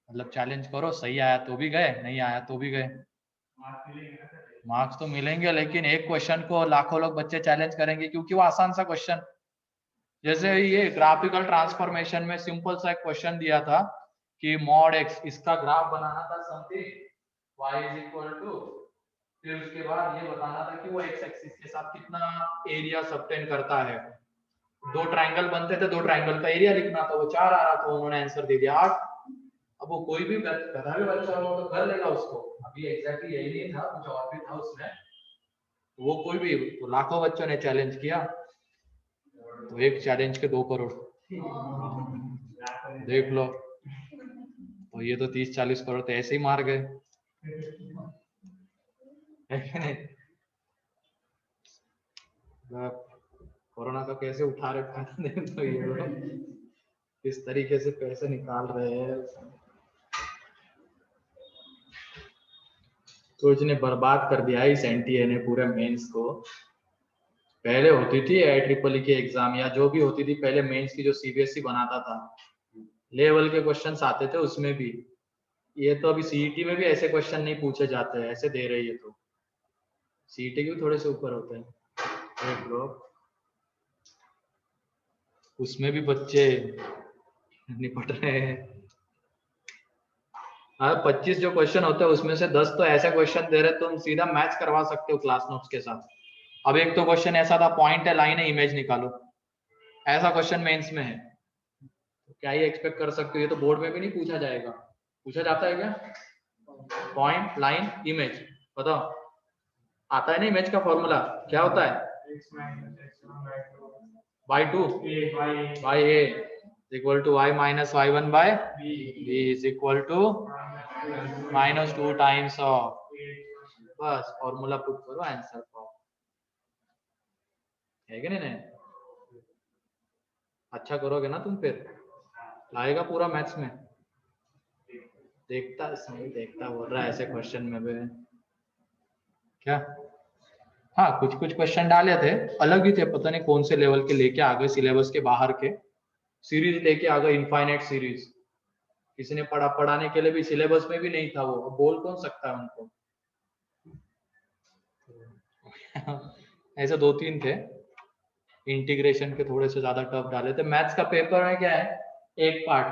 मतलब चैलेंज करो, सही आया तो भी गए, नहीं आया तो भी गए। मार्क्स तो मिलेंगे, लेकिन एक क्वेश्चन को लाखों लोग बच्चे चैलेंज करेंगे क्योंकि वो आसान सा क्वेश्चन। जैसे ये ग्राफिकल ट्रांसफॉर्मेशन में सिंपल सा एक क्वेश्चन दिया था कि मॉड एक्स, इसका ग्राफ बनाना था something y is equal to, फिर उसके बाद ये बताना था कि वो एक्स एक्सिस के साथ कितना एरिया सबटेन करता है। 2 ट्रायंगल बनते थे, 2 ट्रायंगल का एरिया लिखना था, वो 4 आ रहा था, उन्होंने आंसर दे दिया 8। अब वो कोई भी गधा भी बच्चा हो तो कर लेगा उसको। अभी एग्जैक्टली यही नहीं था, कुछ और भी था उसमें। वो कोई भी, तो लाखों बच्चों ने चैलेंज किया, तो एक चैलेंज के 2 करोड़ देख लो। तो ये तो 30-40 करोड़ तो ऐसे ही मार गए। कोरोना का कैसे उठा रखा है तो ये लोग किस तरीके से पैसे निकाल रहे हैं। कुछ ने बर्बाद कर दिया इस एनटीए ने पूरे मेंस को। पहले होती थी IEEE की एग्जाम या जो भी होती थी पहले मेंस की, जो सीबीएसई बनाता था, लेवल के क्वेश्चंस आते थे उसमें भी। ये तो अभी सीईटी में भी ऐसे क्वेश्चन नहीं पूछे जाते हैं, ऐसे दे रही है तो सीईटी के भी थोड़े से ऊपर होते हैं। देख लो उसमें भी बच्चे निपट रहे हैं। 25 जो क्वेश्चन होते हैं उसमें से 10 तो ऐसे क्वेश्चन दे रहे तुम सीधा मैच करवा सकते हो क्लास नोट्स के साथ। अब एक तो क्वेश्चन ऐसा था, पॉइंट है, लाइन है, इमेज निकालो, ऐसा क्वेश्चन मेंस में है, तो क्या ही एक्सपेक्ट कर सकते हो। ये तो बोर्ड में भी नहीं पूछा जाएगा। पूछा जाता है क्या? पॉइंट, लाइन, इमेज, बताओ आता है ना? इमेज का फॉर्मूला क्या होता है? by 2 by a is equal to y minus y1 by b is equal to minus 2 times of, बस फॉर्मूला पुट करो, आंसर पाओ। है कि नहीं? अच्छा करोगे ना तुम, फिर लाएगा पूरा मैथ्स में। देखता नहीं देखता बोल रहा है ऐसे क्वेश्चन में भी क्या। हाँ कुछ क्वेश्चन डाले थे, अलग ही थे, पता नहीं कौन से लेवल के लेके आ गए, सिलेबस के बाहर के सीरीज लेके आ गए, इनफाइनाइट सीरीज। किसी ने पढ़ाने के लिए भी सिलेबस में भी नहीं था, वो बोल कौन सकता है उनको। ऐसे 2-3 थे, इंटीग्रेशन के थोड़े से ज्यादा टफ डाले थे। मैथ्स का पेपर में क्या है, एक पार्ट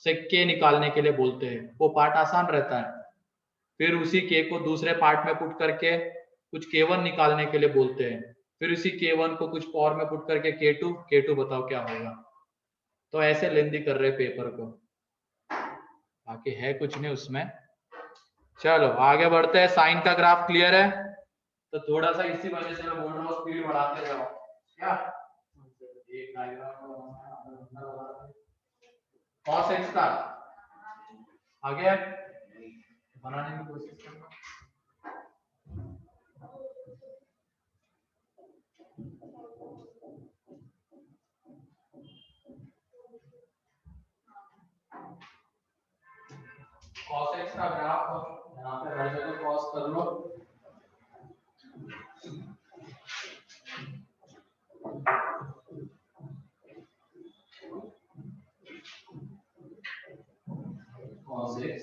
से के निकालने के लिए बोलते हैं, वो पार्ट आसान रहता है, फिर उसी के को दूसरे पार्ट में पुट करके कुछ K1 निकालने के लिए बोलते हैं, फिर उसी K1 को कुछ और में पुट करके K2 बताओ क्या होगा। तो ऐसे लेंदी कर रहे पेपर को, बाकी है कुछ नहीं उसमें। चलो आगे बढ़ते हैं। साइन का ग्राफ क्लियर है, तो थोड़ा सा इसी वजह से मैं बोल रहा हूँ स्पीड बढ़ाते जाओ। क्या एक cos x का आगे बनाने की कोशिश करना। cos x का ग्राफ यहाँ पे हर जगह cos कर लो। cos x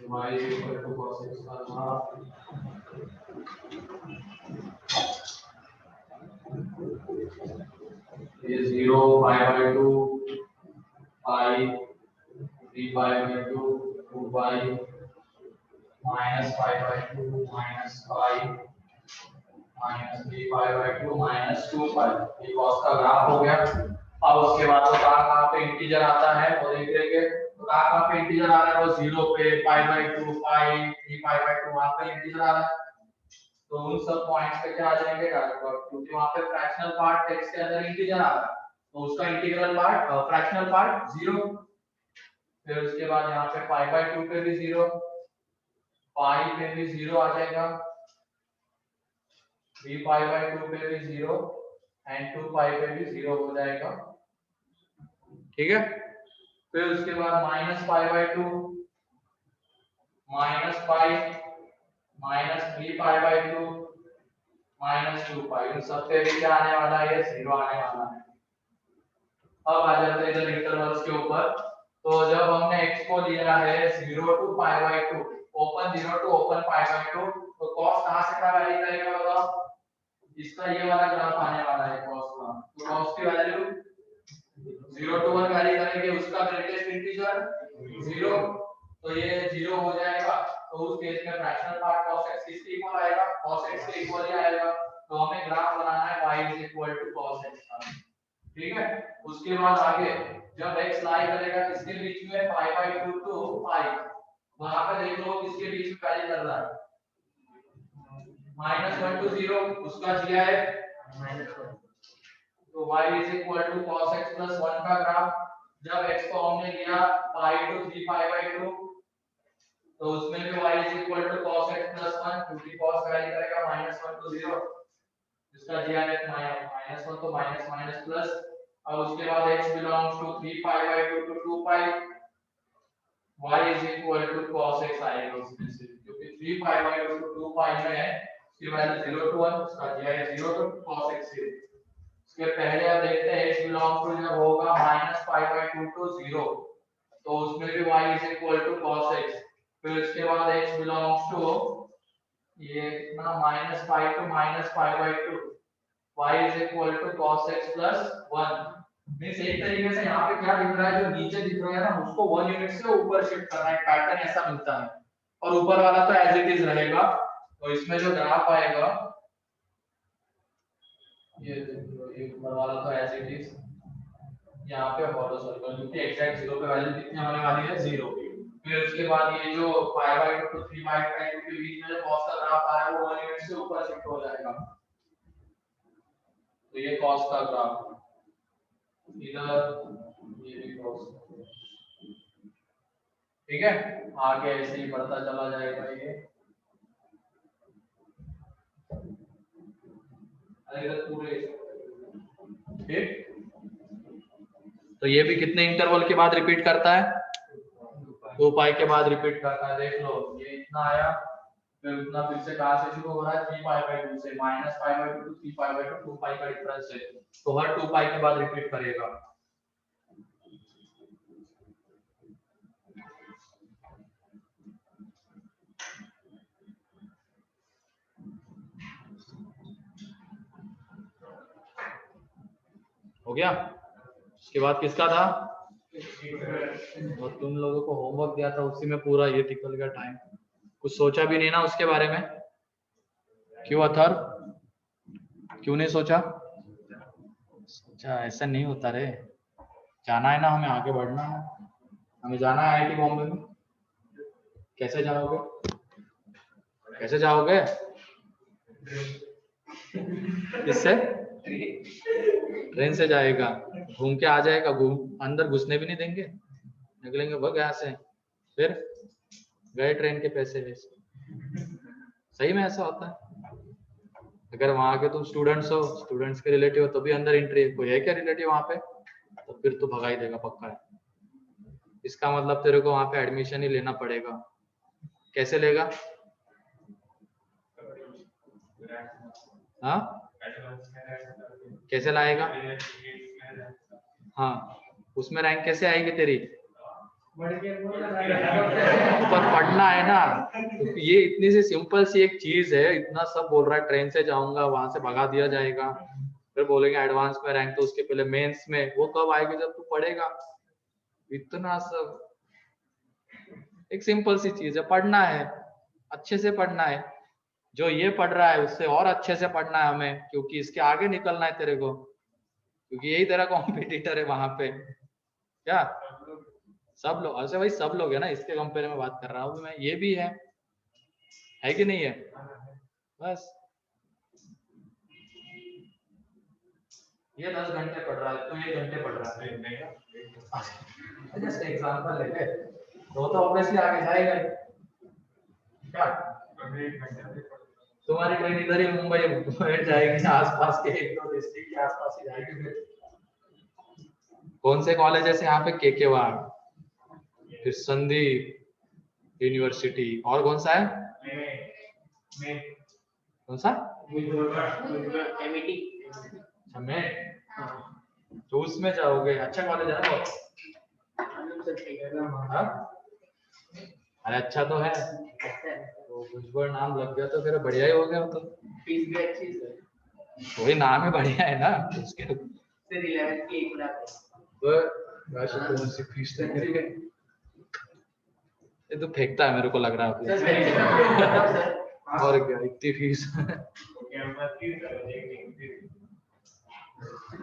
y equal to cos x का ग्राफ ये 0 pi by 2 pi 3 pi by 2 2 pi minus pi by 2 minus pi minus 3 pi by 2 minus 2 pi। ये cos का ग्राफ हो गया। और उसके बाद तो कहाँ पे इंटीजर आता है वो देख लेंगे। तो कहाँ पे इंटीजर आ रहा है वो 0 पे π/2 5 3 π/2 वहां पे इंटीजर आ रहा है। तो उन सब पॉइंट्स पे क्या आ जाएंगे क्योंकि वहां पे फ्रैक्शनल पार्ट टेक्स्ट के अंदर इंटीजर आ रहा है तो उसका इंटीग्रल पार्ट फ्रैक्शनल पार्ट 0। फिर उसके बाद यहाँ पे π/2 पे भी 0, पाई पे भी 0 आ जाएगा, 3π/2 पे भी 0 एंड 2π पे भी 0 हो जाएगा। ठीक है। फिर उसके बाद -π/2 -π -3π/2 -2π इन सब पे भी क्या आने वाला है 0 आने वाला है। अब आ जाते हैं इधर इंटरवल्स के ऊपर। तो जब हमने x को लिया है 0 to π/2 ओपन 0 to ओपन π/2 तो cos कहां से क्या वैल्यू करेगा बताओ। इसका ये वाला ग्राफ आने वाला है cos का। तो cos की वैल्यू 0 to 1 वैल्यू करेंगे उसका ग्रेटेस्ट इंटीजर 0 तो ये 0 हो जाएगा। तो उस केस में फ्रैक्शनल पार्ट cos x किसके इक्वल आएगा cos x के इक्वल ही आएगा। तो हमें ग्राफ बनाना है y cos x का। ठीक है। उसके बाद आगे जब x लाई करेगा किसके बीच में π/2 to π वहां पे देख लो किसके बीच में वैल्यू कर रहा है -1 to 0 उसका दिया है -1। तो y cos x 1 का ग्राफ जब x को हमने लिया π to 3π/2 तो उसमें भी y cos x 1 क्योंकि cos वैल्यू करेगा -1 to 0 इसका दिया है -1 तो माइनस माइनस प्लस। अब उसके बाद x belongs to 3π/2 to 2π y cos x आएगा उसमें से क्योंकि 3π/2 to 2π में है इसकी वैल्यू 0 to 1 उसका दिया है 0 to cos x से। इसके पहले आप देखते हैं x belongs to जब होगा -π/2 to 0 तो उसमें भी y cos x। फिर इसके बाद x belongs to ये कितना -π to -π/2 y cos x plus 1 means एक तरीके से यहाँ पे क्या दिख रहा है जो नीचे दिख रहा है ना उसको 1 यूनिट से ऊपर शिफ्ट करना है पैटर्न ऐसा मिलता है और ऊपर वाला तो एज इट इज रहेगा। तो इसमें जो ग्राफ आएगा ये ऊपर वाला तो एज इट इज यहाँ पे हॉलो सर्कल क्योंकि एग्जैक्ट 0 पे वैल्यू कितनी होने वाली है 0। फिर उसके बाद ये जो π/2 to 3π/2 के बीच में जो cos का ग्राफ आ रहा है वो 1 यूनिट से ऊपर शिफ्ट हो जाएगा। तो ये cos का ग्राफ इधर ये भी cos। ठीक है। आगे ऐसे ही बढ़ता चला जाएगा ये इधर पूरे। ठीक। तो ये भी कितने इंटरवल के बाद रिपीट करता है 2π के बाद रिपीट करता है। देख लो ये इतना आया फिर उतना फिर से कहां से शुरू हो रहा है 3π/2 से -π/2 to 3π/2 2π का डिफरेंस है तो हर 2π के बाद रिपीट करेगा। हो गया। उसके बाद किसका था और तुम लोगों को होमवर्क दिया था उसी में पूरा ये निकल गया टाइम। कुछ सोचा भी नहीं ना उसके बारे में। क्यों अथर क्यों नहीं सोचा ऐसा नहीं होता रे। जाना है ना हमें आगे बढ़ना है हमें जाना है IIT बॉम्बे में। कैसे जाओगे किससे ट्रेन से जाएगा घूम के आ जाएगा अंदर घुसने भी नहीं देंगे निकलेंगे भग यहाँ से फिर गए ट्रेन के पैसे वेस्ट। सही में ऐसा होता है। अगर वहां के तुम स्टूडेंट्स हो स्टूडेंट्स के रिलेटिव हो तो भी अंदर एंट्री है। कोई है क्या रिलेटिव वहां पे तो फिर तो भगा ही देगा पक्का है। इसका मतलब तेरे को वहां पे एडमिशन ही लेना पड़ेगा। कैसे लेगा हाँ कैसे लाएगा हाँ उसमें रैंक कैसे आएगी तेरी पर पढ़ना है ना। तो ये इतनी सी सिंपल सी एक चीज है इतना सब बोल रहा है ट्रेन से जाऊंगा वहां से भगा दिया जाएगा फिर बोलेंगे एडवांस में रैंक तो उसके पहले मेंस में वो कब आएगी जब तू पढ़ेगा। इतना सब एक सिंपल सी चीज है पढ़ना है अच्छे से पढ़ना है। जो ये पढ़ रहा है उससे और अच्छे से पढ़ना है हमें क्योंकि इसके आगे निकलना है तेरे को। क्योंकि यही तेरा कॉम्पिटिटर है वहां पे। क्या सब लोग? अच्छा भाई सब लोग है ना, इसके कंपेयर में बात कर रहा हूँ मैं, ये भी है कि नहीं है? बस ये 10 घंटे पढ़ रहा है, तो 1 घंटे पढ़ रहा है। जस्ट एग्जांपल लेके तो ऑब्वियसली आगे जाएगा ही। क्या तुम्हारी ट्रेन इधर ही मुंबई बैठ जाएगी, आसपास के 1-2 डिस्ट्रिक्ट के आसपास ही जाएगी फिर। कौन से कॉलेज है यहाँ पे? केकेवाड़, फिर संदीप यूनिवर्सिटी, और कौन सा है? कौन सा? एमईटी। मैं तो उसमें जाओगे, अच्छा कॉलेज है ना वो। हाँ? अरे अच्छा तो है, तो भुजबल नाम लग गया तो फिर बढ़िया ही हो गया। तो फीस भी अच्छी है, वही नाम ही बढ़िया है ना उसके। फिर 11 की 1 लाख तो वैसे कौन सी फीस लग रही है? ये तो फेंकता है मेरे को लग रहा है है। और क्या इतनी फीस।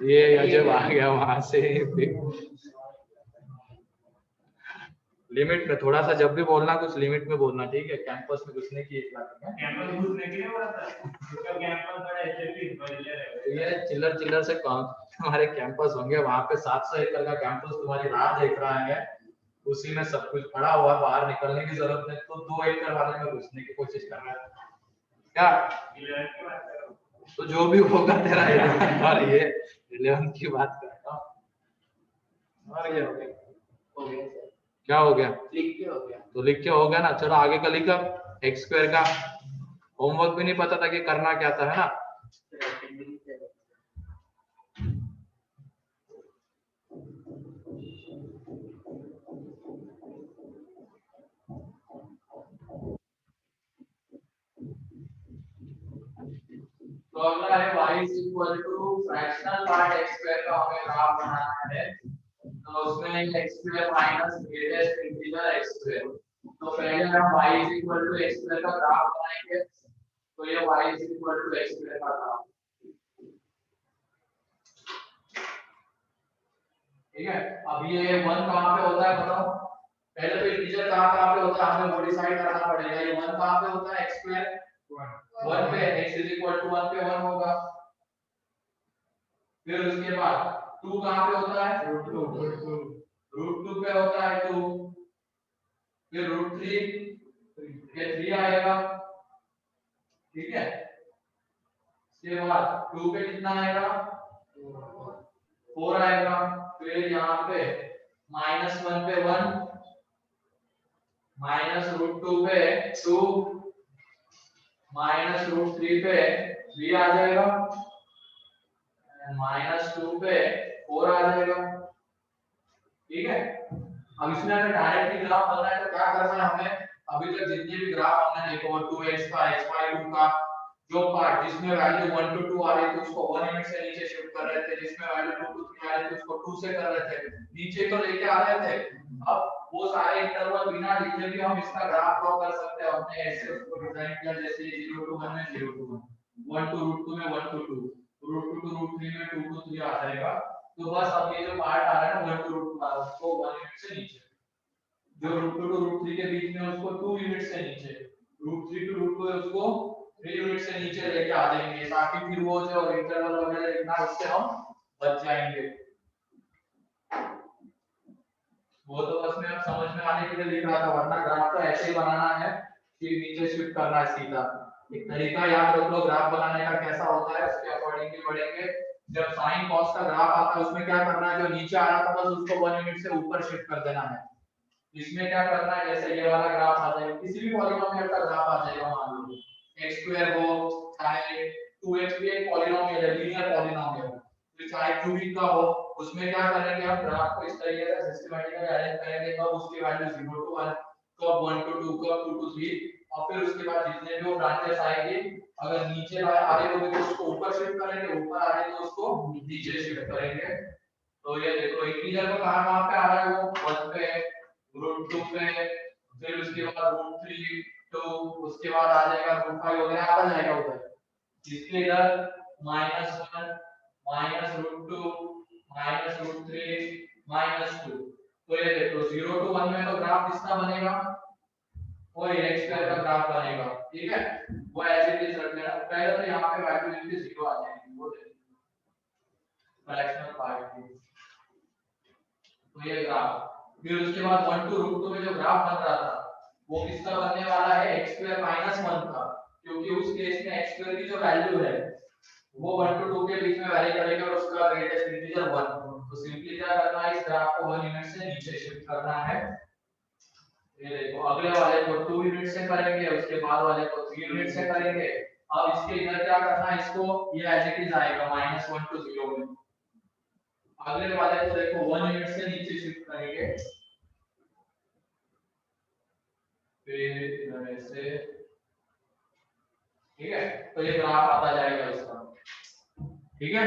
ये अजब आ गया वहां से। लिमिट में थोड़ा सा, जब भी बोलना कुछ लिमिट में बोलना, ठीक है? कैंपस में घुसने की 1 लाख है। कैंपस घुसने के लिए बोला था, उसका कैंपस बड़ा एचएलपी ये चिल्लर चिल्लर से कौन हमारे कैंपस होंगे? वहां पे 700 एकड़ का कैंपस तुम्हारी राह देख रहा है, उसी में सब कुछ पड़ा हुआ, बाहर निकलने की जरूरत नहीं, तो 2 एकड़ वाले में घुसने की कोशिश कर रहा है क्या? तो जो भी होगा तेरा 11 और ये 11 की बात कर रहा हूँ। और ये हो गया, हो गया सर, क्या हो गया? लिख के हो गया। तो लिख के हो गया ना। चलो आगे का लिखा, एक्स स्क्वायर का होमवर्क भी नहीं पता था कि करना क्या था, है ना? तो अगला है y is equal to fractional part x square का हमें ग्राफ बनाना है। तो उसमें x square minus greatest integer x square. तो पहले हम y is equal to x square का ग्राफ बनाएंगे। तो ये y is equal to x square का ग्राफ, ठीक है? अब ये 1 कहां पे होता है बताओ? पहले तो इंटीजर कहां पे होता है, हमें मॉडिफाई करना पड़ेगा। ये 1 कहां पे होता है? x स्क्वायर 1 पे, x is equal to 1 पे 1 होगा। फिर उसके बाद 2 कहां पे होता है? √2 पे होता है 2। फिर √3, ये 3 आएगा, ठीक है? इसके बाद 2 पे कितना आएगा? 4 आएगा। फिर यहाँ पे -1 पे 1, -√2 पे 2, -√3 पे 3 आ जाएगा, -2 पे 4 आ जाएगा, ठीक है? अब इसमें अगर डायरेक्टली ग्राफ बनना है तो क्या करना है हमें? अभी तक जितने भी ग्राफ हमने देखे, 2x का, x/2 का, जो पार्ट जिसमें वैल्यू 1 to 2 आ रही थी उसको 1 यूनिट से नीचे शिफ्ट कर रहे थे, जिसमें वैल्यू 2 to 3 आ रही थी उसको 2 से कर रहे थे, नीचे तो लेके आ रहे थे। अब वो सारे इंटरवल बिना लिखे भी हम इसका ग्राफ ड्रॉ कर सकते हैं। हमने ऐसे उसको डिजाइन किया जैसे 0 to 1 में 0 to 1, 1 to √2 में 1 to 2, √2 to √3 में 2 to 3 आ जाएगा। तो बस अब ये जो पार्ट आ रहा है ना 1 to √2 वाला, उसको 1 यूनिट से नीचे, जो √2 to √3 के बीच में उसको 2 यूनिट से नीचे, √3 to √2 है उसको 3 यूनिट से नीचे लेके आ जाएंगे, ताकि फिर वो जो इंटरवल वगैरह लिखना है उससे हम बच जाएंगे। वो तो बस मैं अब समझ में आने के लिए लिख रहा था, वरना ग्राफ तो ऐसे ही बनाना है कि नीचे शिफ्ट करना है सीधा। एक तरीका याद रख लो ग्राफ बनाने का कैसा होता है, उसके अकॉर्डिंगली बढ़ेंगे। जब साइन कॉस का ग्राफ आता है उसमें क्या करना है, जो नीचे आ रहा था बस उसको 1 यूनिट से ऊपर शिफ्ट कर देना है। इसमें क्या करना है, जैसे ये वाला ग्राफ आ जाएगा, किसी भी पॉलीनोमियल का ग्राफ आ जाएगा, मान लो x स्क्वायर हो चाहे 2x भी एक पॉलीनोमियल है, लीनियर पॉलीनोमियल, तो चाहे क्यूबिक का हो, उसमें क्या करेंगे हम ग्राफ को इस तरीके से सिस्टमैटिकली अरेंज करेंगे, कब उसकी वैल्यू 0 to 1, कब 1 to 2, कब 2 to 3, और फिर उसके बाद जितने भी वो ब्रांचेस आएंगी, अगर नीचे आ रही होगी तो उसको ऊपर शिफ्ट करेंगे, ऊपर आ रही तो उसको नीचे शिफ्ट करेंगे। तो ये देखो इंटीजर का कहां पे आ रहा है, वो 1 पे, √2 पे, फिर उसके बाद √3, तो उसके बाद आ जाएगा √5 वगैरह आ जाएगा उधर। इसके इधर -1, -√2 -√3 -2। तो ये देखो 0 to 1 में तो ग्राफ किसका बनेगा, वो x स्क्वायर का ग्राफ बनेगा, ठीक है। वो एज इट इज रख लेना। पहले तो यहाँ पे वैल्यू इनकी 0 आ जाएगी, वो देखो फ्रैक्शनल पार्ट की। तो ये ग्राफ, फिर उसके बाद 1 to √2 में जो ग्राफ बन रहा था वो किसका बनने वाला है, x स्क्वायर -1 का, क्योंकि उस केस में x स्क्वायर की जो वैल्यू है वो 1 to 2 के बीच में वैरी करेगी और उसका ग्रेटेस्ट इंटीजर 1। तो सिंपली क्या करना है, इस ग्राफ को 1 यूनिट से नीचे शिफ्ट करना है। ये देखो अगले वाले को 2 यूनिट से करेंगे, उसके बाद वाले को 3 यूनिट से करेंगे। अब इसके इधर क्या करना है, इसको ये एज इट इज आएगा -1 to 0 में। अगले वाले को देखो 1 यूनिट से नीचे शिफ्ट करेंगे, फिर इधर से, ठीक है। तो ये ग्राफ आता जाएगा इसका, ठीक है।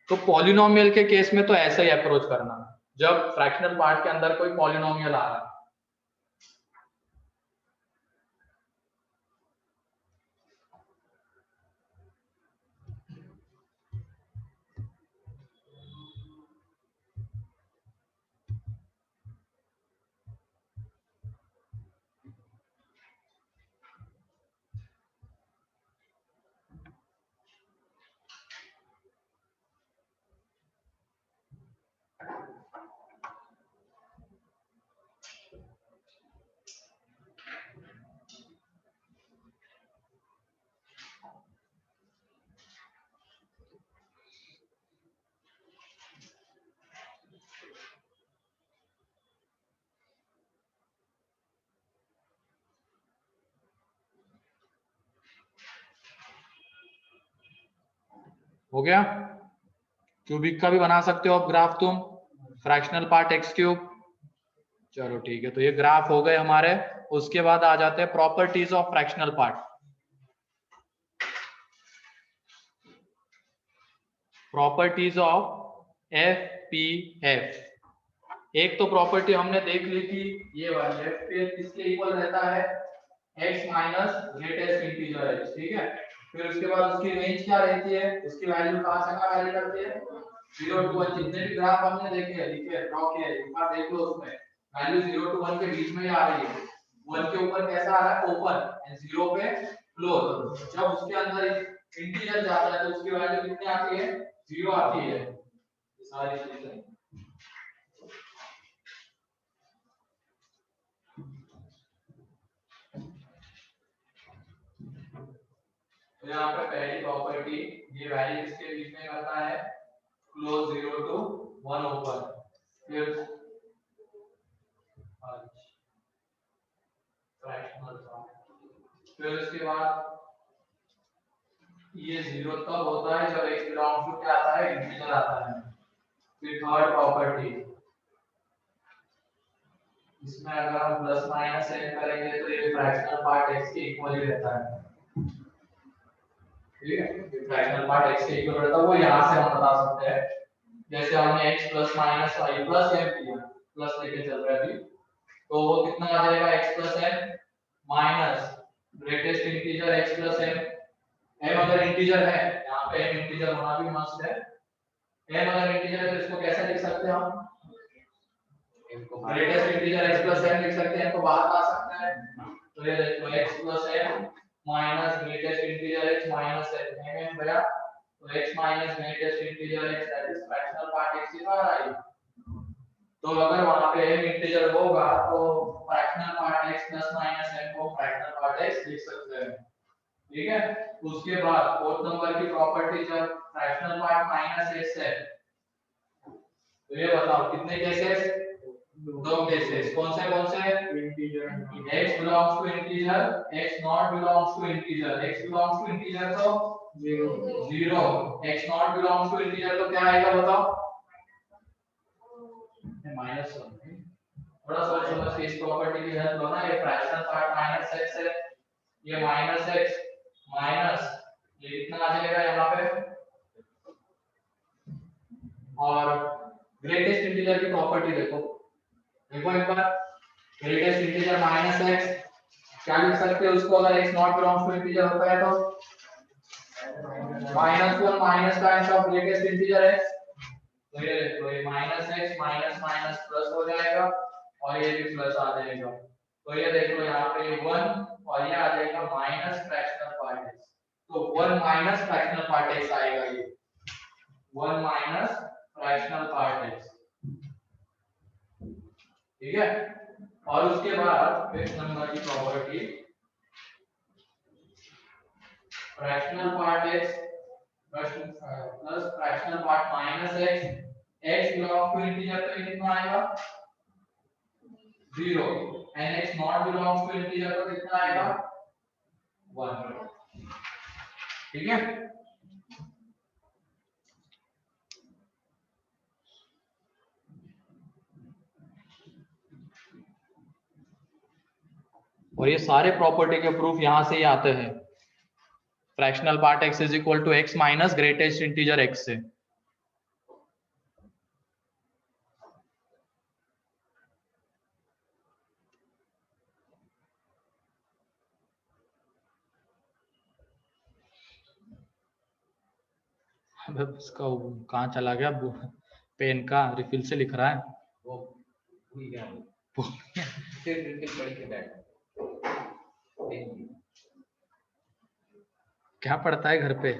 तो पॉलिनोमियल के केस में तो ऐसा ही अप्रोच करना, जब फ्रैक्शनल पार्ट के अंदर कोई पॉलिनोमियल आ रहा है। हो गया। क्यूबिक का भी बना सकते हो आप ग्राफ तुम, फ्रैक्शनल पार्ट x3। चलो ठीक है, तो ये ग्राफ हो गए हमारे। उसके बाद आ जाते हैं properties of fractional part. Properties of FPF। एक तो प्रॉपर्टी हमने देख ली थी, ये वाली FPF किसके इक्वल रहता है, x minus greatest integer h, ठीक है। फिर उसके बाद उसकी रेंज क्या रहती है, उसकी वैल्यू कहां से कहां वैरी करती है, 0 to 1। जितने भी ग्राफ हमने देखे हैं, ठीक है, ड्रॉ किए हैं, एक बार देख लो, उसमें वैल्यू 0 to 1 के बीच में ही आ रही है। 1 के ऊपर कैसा आ रहा है, ओपन, एंड 0 पे क्लोज। जब उसके अंदर इंटीजर जाता है तो उसकी वैल्यू कितनी आती है, 0 आती है। सारी चीजें तो यहाँ पे पहली प्रॉपर्टी, ये वैल्यू इसके बीच में करता है, क्लोज 0 to 1 ओपन। फिर फिर उसके बाद ये 0 तब होता है जब x बिलोंग्स टू क्या आता है, इंटीजर आता है। फिर थर्ड प्रॉपर्टी, इसमें अगर हम प्लस माइनस एड करेंगे तो ये फ्रैक्शनल पार्ट x के इक्वल ही रहता है, ठीक है। फ्रैक्शनल पार्ट x के इक्वल रहता है, वो यहाँ से हम बता सकते हैं। जैसे हमने x plus minus y plus m किया, प्लस लेके चल रहा है अभी, तो वो कितना आ जाएगा, x plus m minus greatest integer x plus m। m अगर इंटीजर है, यहाँ पे m इंटीजर होना भी मस्ट है। m अगर इंटीजर है तो इसको कैसे लिख सकते हैं हम, greatest integer x plus m लिख सकते हैं, तो बाहर आ सकता है। तो ये देखो x plus m minus greatest integer x minus m बड़ा, तो x minus greatest integer x, that is fractional part x बाहर आई। तो अगर वहां पे m इंटीजर होगा तो fractional part x plus minus m को फ्रैक्शनल पार्ट x लिख सकते हैं, ठीक है। उसके बाद फोर्थ नंबर की प्रॉपर्टी, जब फ्रैक्शनल पार्ट माइनस x है, तो ये बताओ कितने केसेस, 2 केसेस। कौन से integer x belongs to integer, x not belongs to integer। x belongs to integer तो 0, x not belongs to integer तो क्या आएगा बताओ, -1। थोड़ा सोच समझ के इस प्रॉपर्टी की हेल्प लो ना। ये फ्रैक्शनल पार्ट माइनस x है, ये माइनस x माइनस ये कितना आ जाएगा यहाँ पे, और ग्रेटेस्ट इंटीजर की प्रॉपर्टी देखो, देखो एक बार, ग्रेटेस्ट इंटीजर माइनस x, क्या लिख सकते हैं उसको, अगर x not belongs to integer होता है तो -1 minus kind of greatest integer है, तो ये देखो ये -x माइनस माइनस प्लस हो जाएगा और ये भी प्लस आ जाएगा, तो ये देखो यहाँ पे 1 और ये आ जाएगा माइनस फ्रैक्शनल पार्ट x, तो 1 माइनस फ्रैक्शनल पार्ट x आएगा, ये 1 माइनस फ्रैक्शनल पार्ट x, ठीक है। और उसके बाद इस नंबर की property fractional part x plus fractional part minus x, x belong to integer तो कितना आएगा 0 and x not belong to integer तो कितना आएगा 1, ठीक है। और ये सारे प्रॉपर्टी के प्रूफ यहां से ही आते हैं, fractional part x is equal to x minus greatest integer x से। अबे उसका कहाँ चला गया पेन का रिफिल से लिख रहा है वो भूल गया फिर रिफिल पढ़ के बैठ क्या पढ़ता है घर पे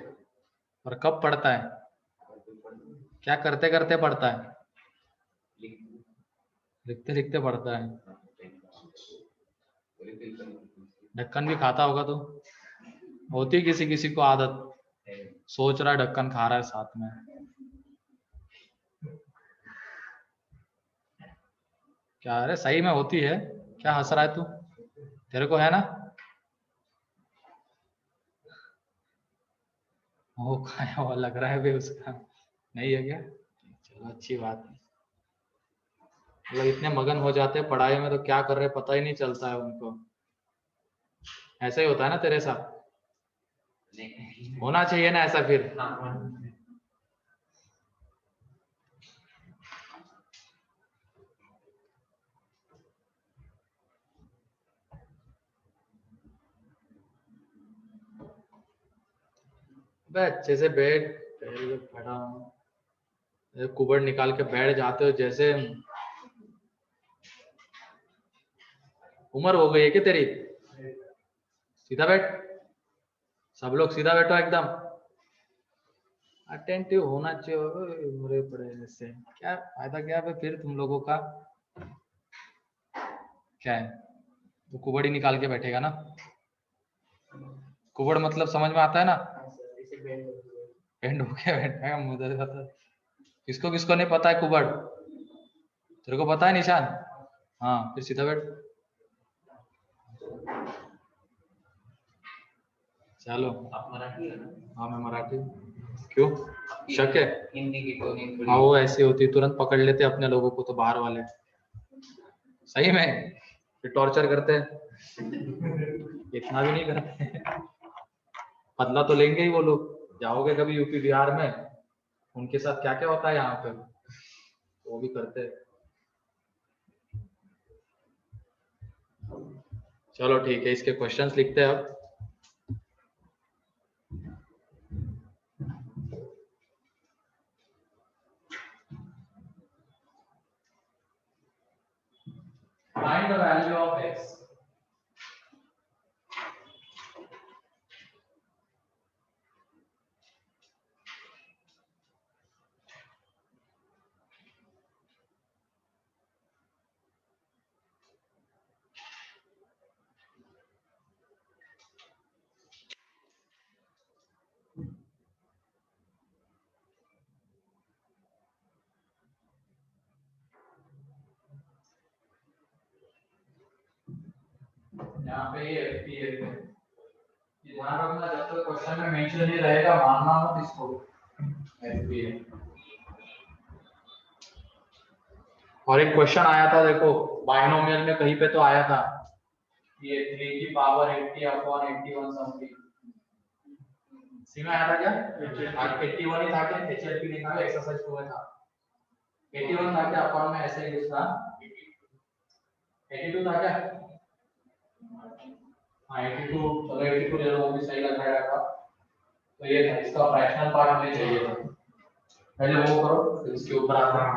और कब पढ़ता है, क्या करते करते पढ़ता है, लिखते लिखते पढ़ता है। ढक्कन भी खाता होगा तो होती किसी किसी को आदत, सोच रहा है ढक्कन खा रहा है साथ में। क्या अरे सही में होती है, क्या हंस रहा है तू, तेरे को है ना, वो खाया हुआ लग रहा है भी उसका, नहीं है क्या, चलो अच्छी बात है। मतलब इतने मगन हो जाते हैं पढ़ाई में तो क्या कर रहे हैं पता ही नहीं चलता है उनको, ऐसा ही होता है ना तेरे साथ, होना चाहिए ना ऐसा फिर। अच्छे से बैठ, खड़ा हूँ, कुबड़ निकाल के बैठ जाते हो जैसे उम्र हो गई है क्या तेरी, सीधा बैठ, सब लोग सीधा बैठो एकदम, अटेंटिव होना चाहिए। उम्र पड़े ऐसे क्या फायदा, क्या है फिर तुम लोगों का, क्या है तो कुबड़ ही निकाल के बैठेगा ना, कुबड़ मतलब समझ में आता है ना, बेंड होके बैठेगा मुझे पता, किसको किसको नहीं पता है कुबड़, तेरे को पता है निशान, हाँ फिर सीधा बैठ। चलो आप मराठी है ना? हाँ मैं मराठी, क्यों शक है, हिंदी की टोन थोड़ी हाँ वो ऐसी होती तुरंत पकड़ लेते अपने लोगों को तो बाहर वाले, सही में फिर टॉर्चर करते हैं, इतना भी नहीं करते, बदला तो लेंगे ही वो लोग, जाओगे कभी यूपी बिहार में उनके साथ क्या क्या होता है यहाँ पे, वो भी करते हैं। चलो ठीक है, इसके क्वेश्चंस लिखते हैं अब। Find the value of x. यहाँ पे ये FPF है, ये ध्यान रखना जब तक क्वेश्चन में मेंशन नहीं रहेगा मानना मत इसको, FPF। और एक क्वेश्चन आया था देखो बाइनोमियल में कहीं पे तो आया था, ये 3 की पावर 80 अपॉन 81 समथिंग, सी में आया था क्या, 81 ही था क्या, HLP लिखा है एक्सरसाइज 2 में था, 81 था क्या अपॉन में ऐसे ही कुछ था, 82 था क्या, हाँ 82, चलो 82 ले लो वो भी सही लग रहा है आपका, तो ये था, इसका फ्रैक्शनल पार्ट हमें चाहिए था। पहले वो करो फिर इसके ऊपर आता है।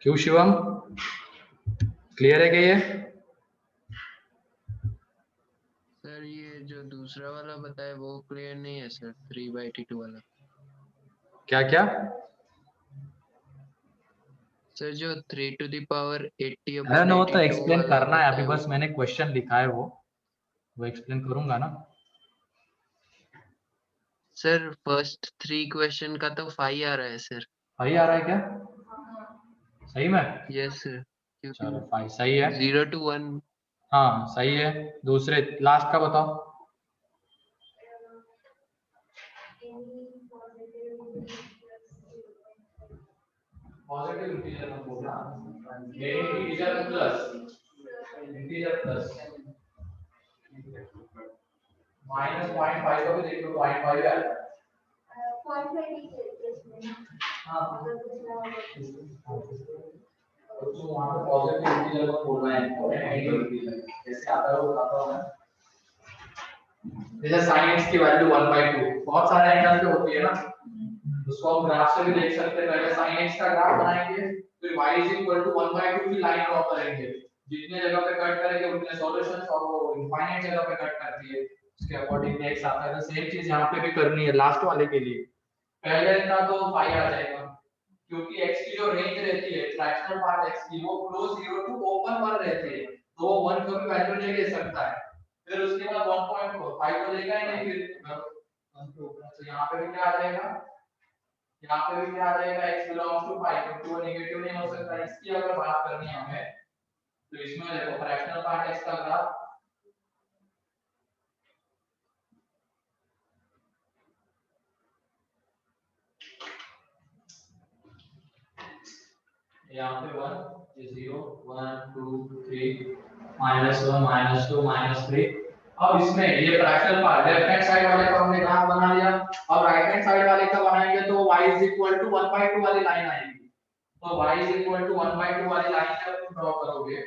क्यों शिवम, क्लियर है क्या ये? सर ये जो दूसरा वाला बताया वो क्लियर नहीं है सर, 3/82 वाला। क्या क्या? सर जो 3 to the power 80 अरे ना, वो तो 82 एक्सप्लेन वाला करना है, अभी बताया बस मैंने क्वेश्चन लिखा है, वो एक्सप्लेन करूंगा ना। सर फर्स्ट 3 क्वेश्चन का तो 5 आ रहा है सर। सही आ रहा है क्या? सही में? यस सर, चलो क्योंकि 5 सही है। 0 to 1 हाँ सही है। दूसरे लास्ट का बताओ। पॉजिटिव इंटीजर में बोलना, इंटीजर प्लस माइनस 0.5 का भी देख लो, 0.5 है। हाँ तो वहाँ पे पॉजिटिव इंटीजर में बोलना है, नेगेटिव इंटीजर कैसे आता है वो बताता हूँ मैं। जैसे sin x की वैल्यू 1/2 बहुत सारे एंगल पे होती है ना, उसको हम ग्राफ से भी देख सकते हैं। पहले sin x का ग्राफ बनाएंगे, फिर y = 1/2 की लाइन ड्रॉ करेंगे, जितने जगह पे कट करेंगे उतने सॉल्यूशंस, और वो इनफाइनाइट जगह पे कट करती है, उसके अकॉर्डिंग x आता है। तो सेम चीज यहाँ पे भी करनी है लास्ट वाले के लिए। पहले का तो फाई आ जाएगा, क्योंकि x की जो रेंज रहती है फ्रैक्शनल पार्ट x की, वो क्लोज 0 टू ओपन 1 रहती है, तो वो 1 को भी वैल्यू नहीं ले सकता है। फिर उसके बाद 1.4 5 को लेगा ही नहीं, फिर तो यहाँ पे भी क्या आ जाएगा, यहाँ पे भी क्या आ जाएगा, x बिलोंग्स टू 5, क्योंकि वो नेगेटिव नहीं हो सकता। इसकी अगर बात करनी है हमें, तो इसमें देखो फ्रैक्शनल पार्ट x का ग्राफ, यहाँ पे 1 0 1 2 3 -1 -2 -3। अब इसमें ये fractional part left hand side वाले का हमने ग्राफ बना लिया। अब राइट हैंड साइड वाले का बनाएंगे तो y = 1/2 वाली लाइन आएगी। तो y = 1/2 वाली लाइन जब तुम ड्रॉ करोगे,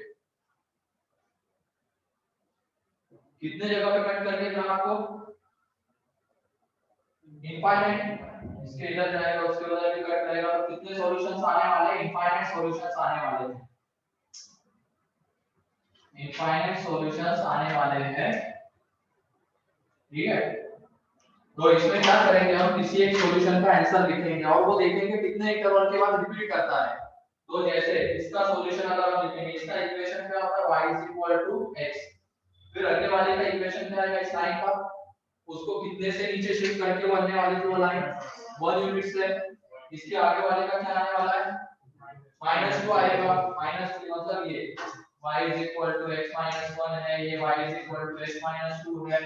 कितने जगह पे कट करके ग्राफ को, इनफाइनाइट, इसके इधर जाएगा उसके उधर भी कट करेगा, तो कितने सॉल्यूशंस आने वाले हैं, इनफाइनाइट सॉल्यूशंस आने वाले हैं, इनफाइनाइट सॉल्यूशंस आने वाले हैं। ठीक है, तो इसमें क्या करेंगे, हम किसी एक सॉल्यूशन का आंसर लिखेंगे और वो देखेंगे कितने इंटरवल के बाद रिपीट करता है। तो जैसे इसका सॉल्यूशन अगर हम लिखेंगे, इसका इक्वेशन क्या होता है, y = x, फिर अगले वाले का इक्वेशन क्या आएगा इस लाइन का, उसको कितने से नीचे शिफ्ट करके बनने वाली थी वो लाइन 1 यूनिट से। इसके आगे वाले का क्या आने वाला है, -2 आएगा, -2 मतलब ये y = x - 1 है, ये y = x - 2 है।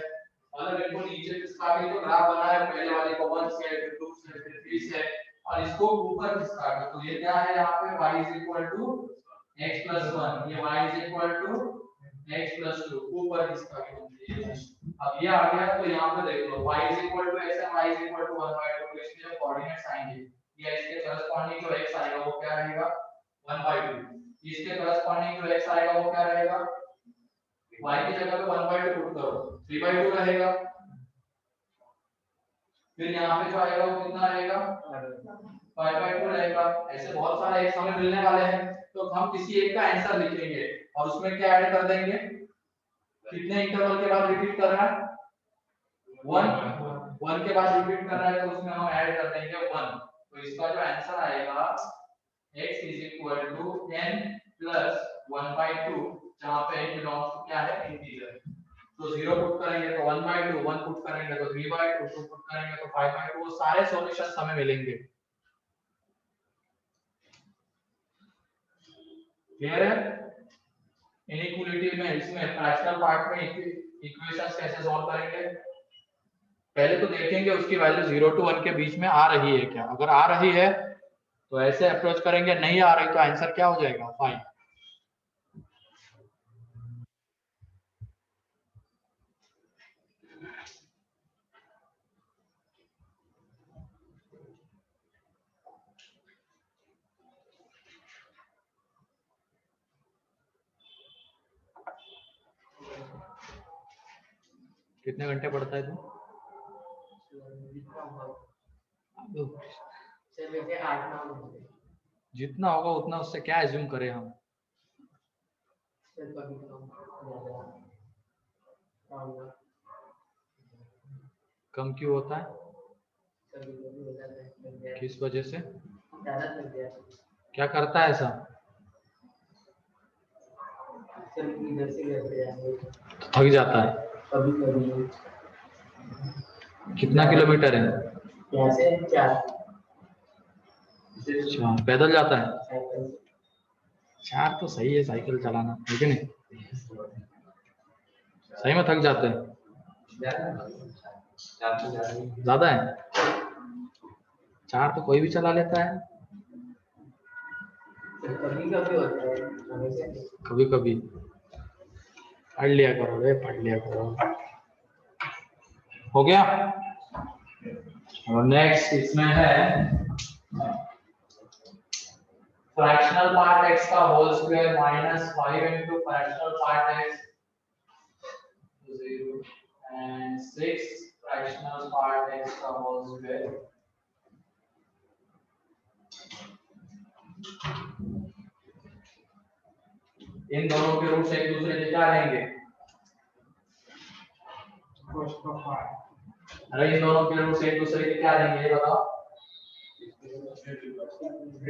अगर इनको नीचे किसका भी तो ग्राफ बना है, पहले वाले को 1 से, फिर 2 से, फिर 3 से, और इसको ऊपर किसका का, तो ये क्या है यहाँ पे y = x + 1, ये y = x + 2, ऊपर किसका भी। अब ये आ गया, तो यहाँ पे देख लो y = x है, y = 1/2, तो इसके जो कोऑर्डिनेट्स आएंगे, ये इसके करस्पॉन्डिंग जो x आएगा वो क्या रहेगा 1/2, इसके करस्पॉन्डिंग जो x आएगा वो क्या रहेगा, y की जगह पे 1/2 पुट करो, 3/2 रहेगा। फिर यहाँ पे जो आएगा वो कितना रहेगा 5/2 रहेगा। ऐसे बहुत सारे x हमें मिलने वाले हैं, तो हम किसी एक का आंसर लिखेंगे और उसमें क्या ऐड कर देंगे, कितने इंटरवल के बाद रिपीट कर रहा है, 1 के बाद रिपीट कर रहा है, तो उसमें हम ऐड कर देंगे 1। तो इसका जो आंसर आएगा x = n + 1/2, जहां पे n बिलोंग्स टू क्या है, इंटीजर। तो 0 पुट करेंगे तो 1/2, 1 पुट करेंगे तो 3/2, 2 पुट करेंगे तो 5/2, वो सारे सॉल्यूशंस हमें मिलेंगे। क्लियर है? इनइक्वालिटी में, इसमें फ्रैक्शनल पार्ट में इक्वेशंस कैसे सॉल्व करेंगे, पहले तो देखेंगे उसकी वैल्यू 0 to 1 के बीच में आ रही है क्या। अगर आ रही है तो ऐसे अप्रोच करेंगे, नहीं आ रही तो आंसर क्या हो जाएगा 5। कितने घंटे पढ़ता है तू? सर वैसे 8-9 घंटे। जितना होगा उतना, उससे क्या एज्यूम करें हम? सर कभी कम होगा। कम क्यों होता है? कभी कभी हो जाता है, थक गया। किस वजह से? ज्यादा थक गया। क्या करता है ऐसा? सर इधर से करते जाएंगे। थक जाता है। कभी कभी कितना किलोमीटर है? यहाँ से 4 अच्छा, पैदल जाता है? साइकिल से। 4 तो सही है साइकिल चलाना, है कि नहीं? सही में थक जाते हैं? ज्यादा है? 4 तो कोई भी चला लेता है। सर कभी कभी होता है, हमेशा नहीं। कभी कभी। पढ़ लिया करो रे, पढ़ लिया करो। हो गया? और नेक्स्ट इसमें है फ्रैक्शनल पार्ट x का whole square minus 5 into fractional part x 0 and 6 fractional part x का होल स्क्वायर। इन दोनों के रूट्स एक दूसरे से क्या रहेंगे? अरे इन दोनों के रूट्स एक दूसरे के क्या रहेंगे ये बताओ?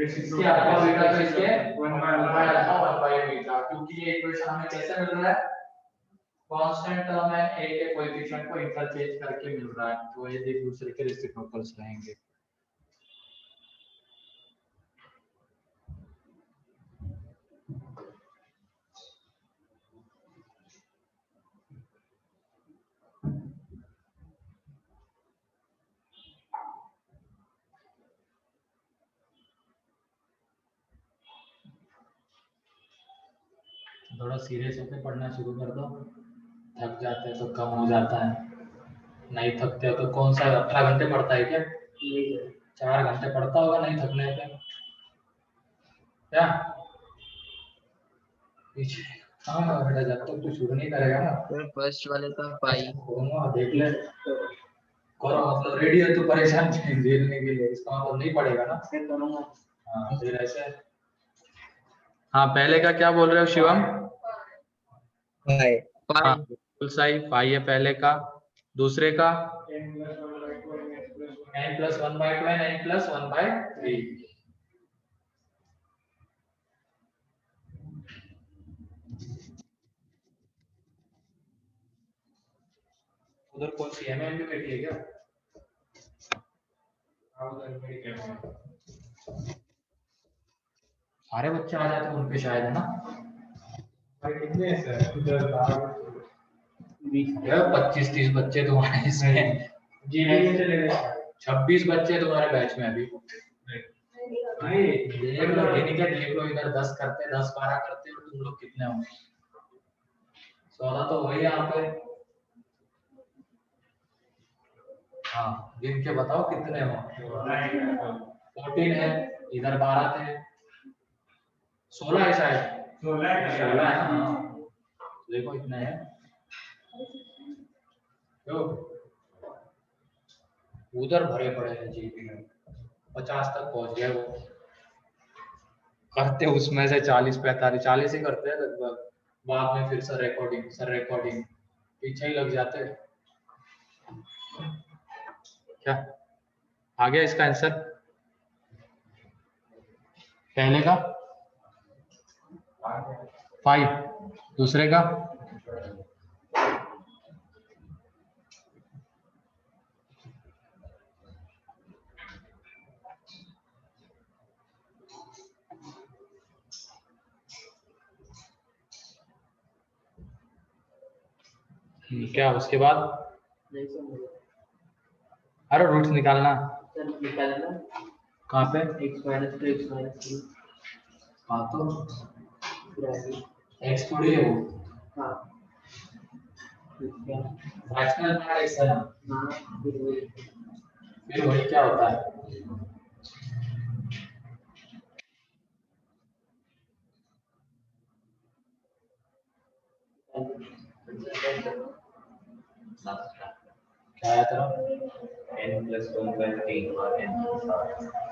इसके अल्फा बीटा तो इसके 1 by अल्फा 1 by बीटा, क्योंकि ये इक्वेशन हमें कैसे मिल रहा है? कांस्टेंट टर्म है, a के कोएफिशिएंट को इंटरचेंज करके मिल रहा है, तो ये एक दूसरे के रेसिप्रोकल्स रहेंगे। थोड़ा सीरियस होकर पढ़ना शुरू कर दो। थक जाते हैं तो कम हो जाता है, नहीं थकते हो तो कौन सा 18 घंटे पढ़ता है क्या? 4 घंटे पढ़ता होगा नहीं थकने पे। क्या पीछे? हाँ बेटा, जब तक तू शुरू नहीं करेगा ना, सर फर्स्ट वाले का पाई। देख ले करो, मतलब रेडी है तू परेशान झेलने के लिए, इसका मतलब नहीं पड़ेगा ना। हाँ फिर ऐसे। हाँ पहले का क्या बोल रहे हो शिवम? पाई। हाँ बिल्कुल सही, पाई है पहले का। दूसरे का n plus 1 by 2 and n plus 1 by 3। उधर कौन सी एमएम भी बैठी है क्या? सारे बच्चे आ जाते हैं उनके शायद, है ना? कितने हैं सर इधर? 25-30 बच्चे तुम्हारे इसमें। जी नहीं चले गए। 26 बच्चे तुम्हारे बैच में अभी। देख लो गिन के देख लो, इधर 10 करते 10-12 करते हो, तुम लोग कितने हो? 16 तो वही यहाँ पे। हाँ गिन के बताओ कितने हो? 14 है, इधर 12 थे, 16 है शायद। 16 है ना? देखो इतने हैं तो उधर भरे पड़े हैं जी, 50 तक पहुंच गए वो। करते उसमें से 40-45 ही करते हैं लगभग, बाद में फिर सर रिकॉर्डिंग पीछे ही लग जाते हैं। क्या आ गया इसका आंसर? पहले का 5, दूसरे का क्या उसके बाद? नहीं समझ। अरे रूट्स निकालना। सर निकालना कहाँ पे? x minus 2 x minus 3 हाँ तो पूरा x थोड़ी है वो, हाँ फ्रैक्शनल पार्ट x है ना, हाँ फिर वही क्या होता है? क्या आया तेरा?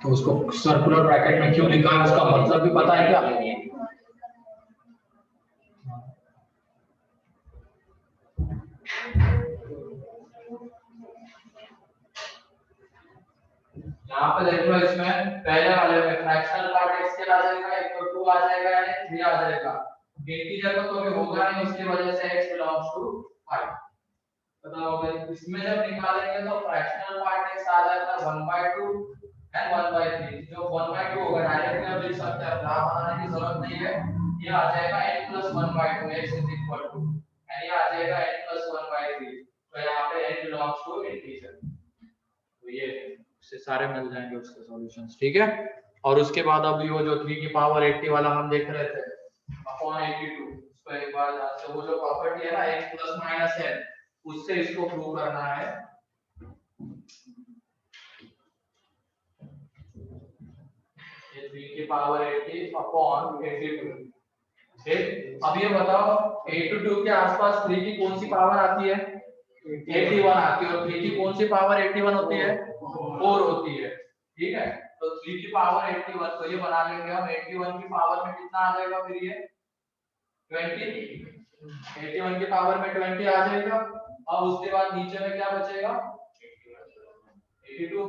तो उसको सर्कुलर ब्रैकेट में क्यों लिखा है, उसका मतलब भी पता है क्या? यहाँ पे देख लो, इसमें पहले वाले में फ्रैक्शनल पार्ट x के आ जाएगा, एक तो 2 आ जाएगा यानी 3 आ जाएगा। इंटीजर तो कभी होगा नहीं, उसकी वजह से x बिलोंग्स टू 5 पता होगा। इसमें जब निकालेंगे तो फ्रैक्शनल पार्ट x आ जाएगा 1/2 एंड 1/3। जो 1/2 होगा डायरेक्टली आप लिख सकते हैं, ग्राफ बनाने की जरूरत नहीं है। ये आ जाएगा n + 1/2 x एंड ये आ जाएगा n + 1/3। तो यहाँ पे n बिलोंग्स टू इंटीजर। तो ये से सारे मिल जाएंगे उसके सॉल्यूशंस, ठीक है। और उसके बाद अभी वो जो 3 की पावर 80 वाला हम देख रहे थे अपॉन 82, उसको एक बार ध्यान से, वो जो प्रॉपर्टी है ना x ± है, उससे इसको प्रूव करना है। ये 3 की पावर 80 अपॉन 82, ठीक। अब ये बताओ 82 के आसपास 3 की कौन सी पावर आती है? 81 आती है। और 3 की कौन सी पावर 81 होती है? 4 होती है, ठीक है। तो 3 की पावर 81, तो ये बना लेंगे हम 81 की पावर में कितना आ जाएगा फिर ये 20, 81 की पावर में 20 आ जाएगा। अब उसके बाद नीचे में क्या बचेगा 82।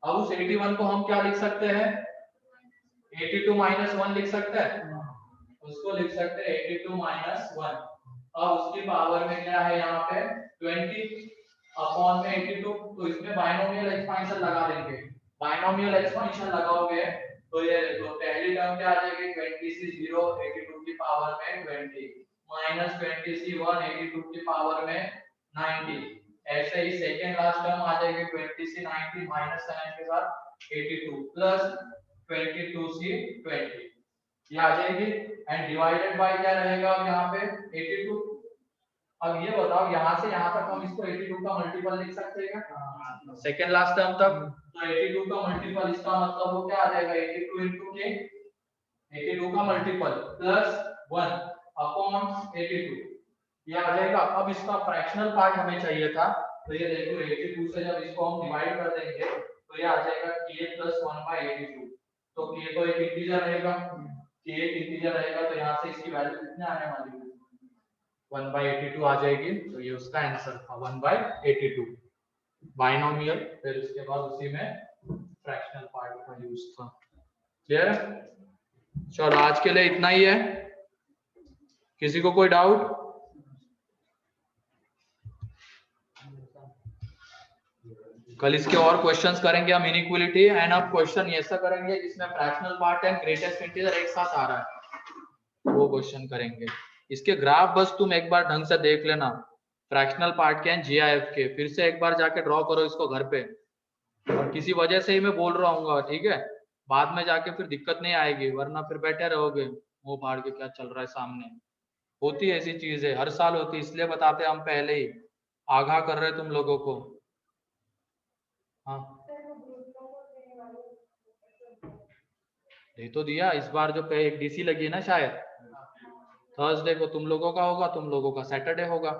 अब उस 81 को हम क्या लिख सकते हैं? 82 - 1 लिख सकते हैं, उसको लिख सकते हैं 82 - 1। अब उसकी पावर में क्या है यहाँ पे 20 अपॉन में 82। तो इसमें बाइनोमियल एक्सपेंशन लगा देंगे। बाइनोमियल एक्सपेंशन लगाओगे तो ये देखो पहली टर्म क्या आ जाएगी 20 से 0 82 की पावर में 20 माइनस 20 से 1 82 की पावर में 90। ऐसे ही सेकंड लास्ट टर्म आ जाएगी 20 से 90 माइनस साइन के साथ 82 प्लस 22 से 20 ये आ जाएगी एंड डिवाइडेड बाय क्या रहेगा अब यहाँ पे 82। अब ये बताओ यहाँ से यहाँ तक हम इसको 82 का मल्टीपल लिख सकते हैं क्या? सेकंड लास्ट टर्म तक। तो 82 का मल्टीपल, इसका मतलब वो क्या आ जाएगा 82 into k, 82 का मल्टीपल प्लस 1 अपॉन 82 ये आ जाएगा। अब इसका फ्रैक्शनल पार्ट हमें चाहिए था, तो ये देखो 82 से जब इसको हम डिवाइड कर देंगे तो ये आ जाएगा k + 1/82। तो k तो एक इंटीजर रहेगा, k एक इंटीजर रहेगा, तो यहाँ से इसकी वैल्यू कितने आने वाली है 1/82 आ जाएगी। तो ये उसका आंसर था 1/82 बाइनोमियल। फिर उसके बाद उसी में फ्रैक्शनल पार्ट का यूज था। क्लियर है? चलो आज के लिए इतना ही है। किसी को कोई डाउट? कल इसके और क्वेश्चंस करेंगे हम इनइक्वालिटी एंड अब क्वेश्चन ऐसा करेंगे जिसमें fractional part and greatest integer एक साथ आ रहा है, वो क्वेश्चन करेंगे। इसके ग्राफ बस तुम एक बार ढंग से देख लेना, फ्रैक्शनल पार्ट के एंड जीआईएफ के, फिर से एक बार जाके ड्रॉ करो इसको घर पे। और किसी वजह से ही मैं बोल रहा हूँ, ठीक है, बाद में जाके फिर दिक्कत नहीं आएगी, वरना फिर बैठे रहोगे मुंह फाड़ के क्या चल रहा है सामने। होती है ऐसी चीजें, हर साल होती है, इसलिए बताते हम पहले ही, आगाह कर रहे तुम लोगों को। हाँ दे तो दिया, इस बार जो एक डीसी लगी है ना, शायद थर्सडे को तुम लोगों का होगा, तुम लोगों का सैटरडे होगा।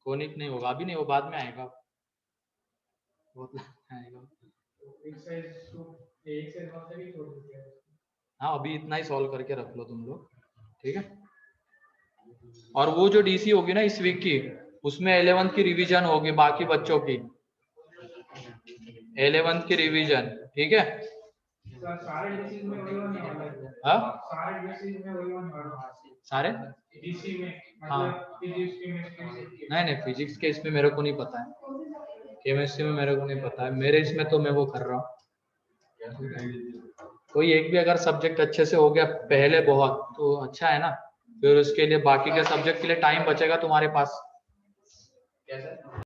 कोनिक नहीं होगा अभी, नहीं वो बाद में आएगा, हाँ अभी इतना ही सॉल्व करके रख लो तुम लोग, ठीक है। और वो जो डीसी होगी ना इस वीक की, उसमें 11th की रिवीजन होगी, बाकी बच्चों की 11th की रिवीजन, ठीक है। सारे हाँ नहीं फिजिक्स के इसमें मेरे को नहीं पता है, केमिस्ट्री में मेरे को नहीं पता है, मेरे इसमें तो मैं वो कर रहा हूँ। कोई एक भी अगर सब्जेक्ट अच्छे से हो गया पहले बहुत तो अच्छा है ना, फिर उसके लिए बाकी के सब्जेक्ट के लिए टाइम बचेगा तुम्हारे पास।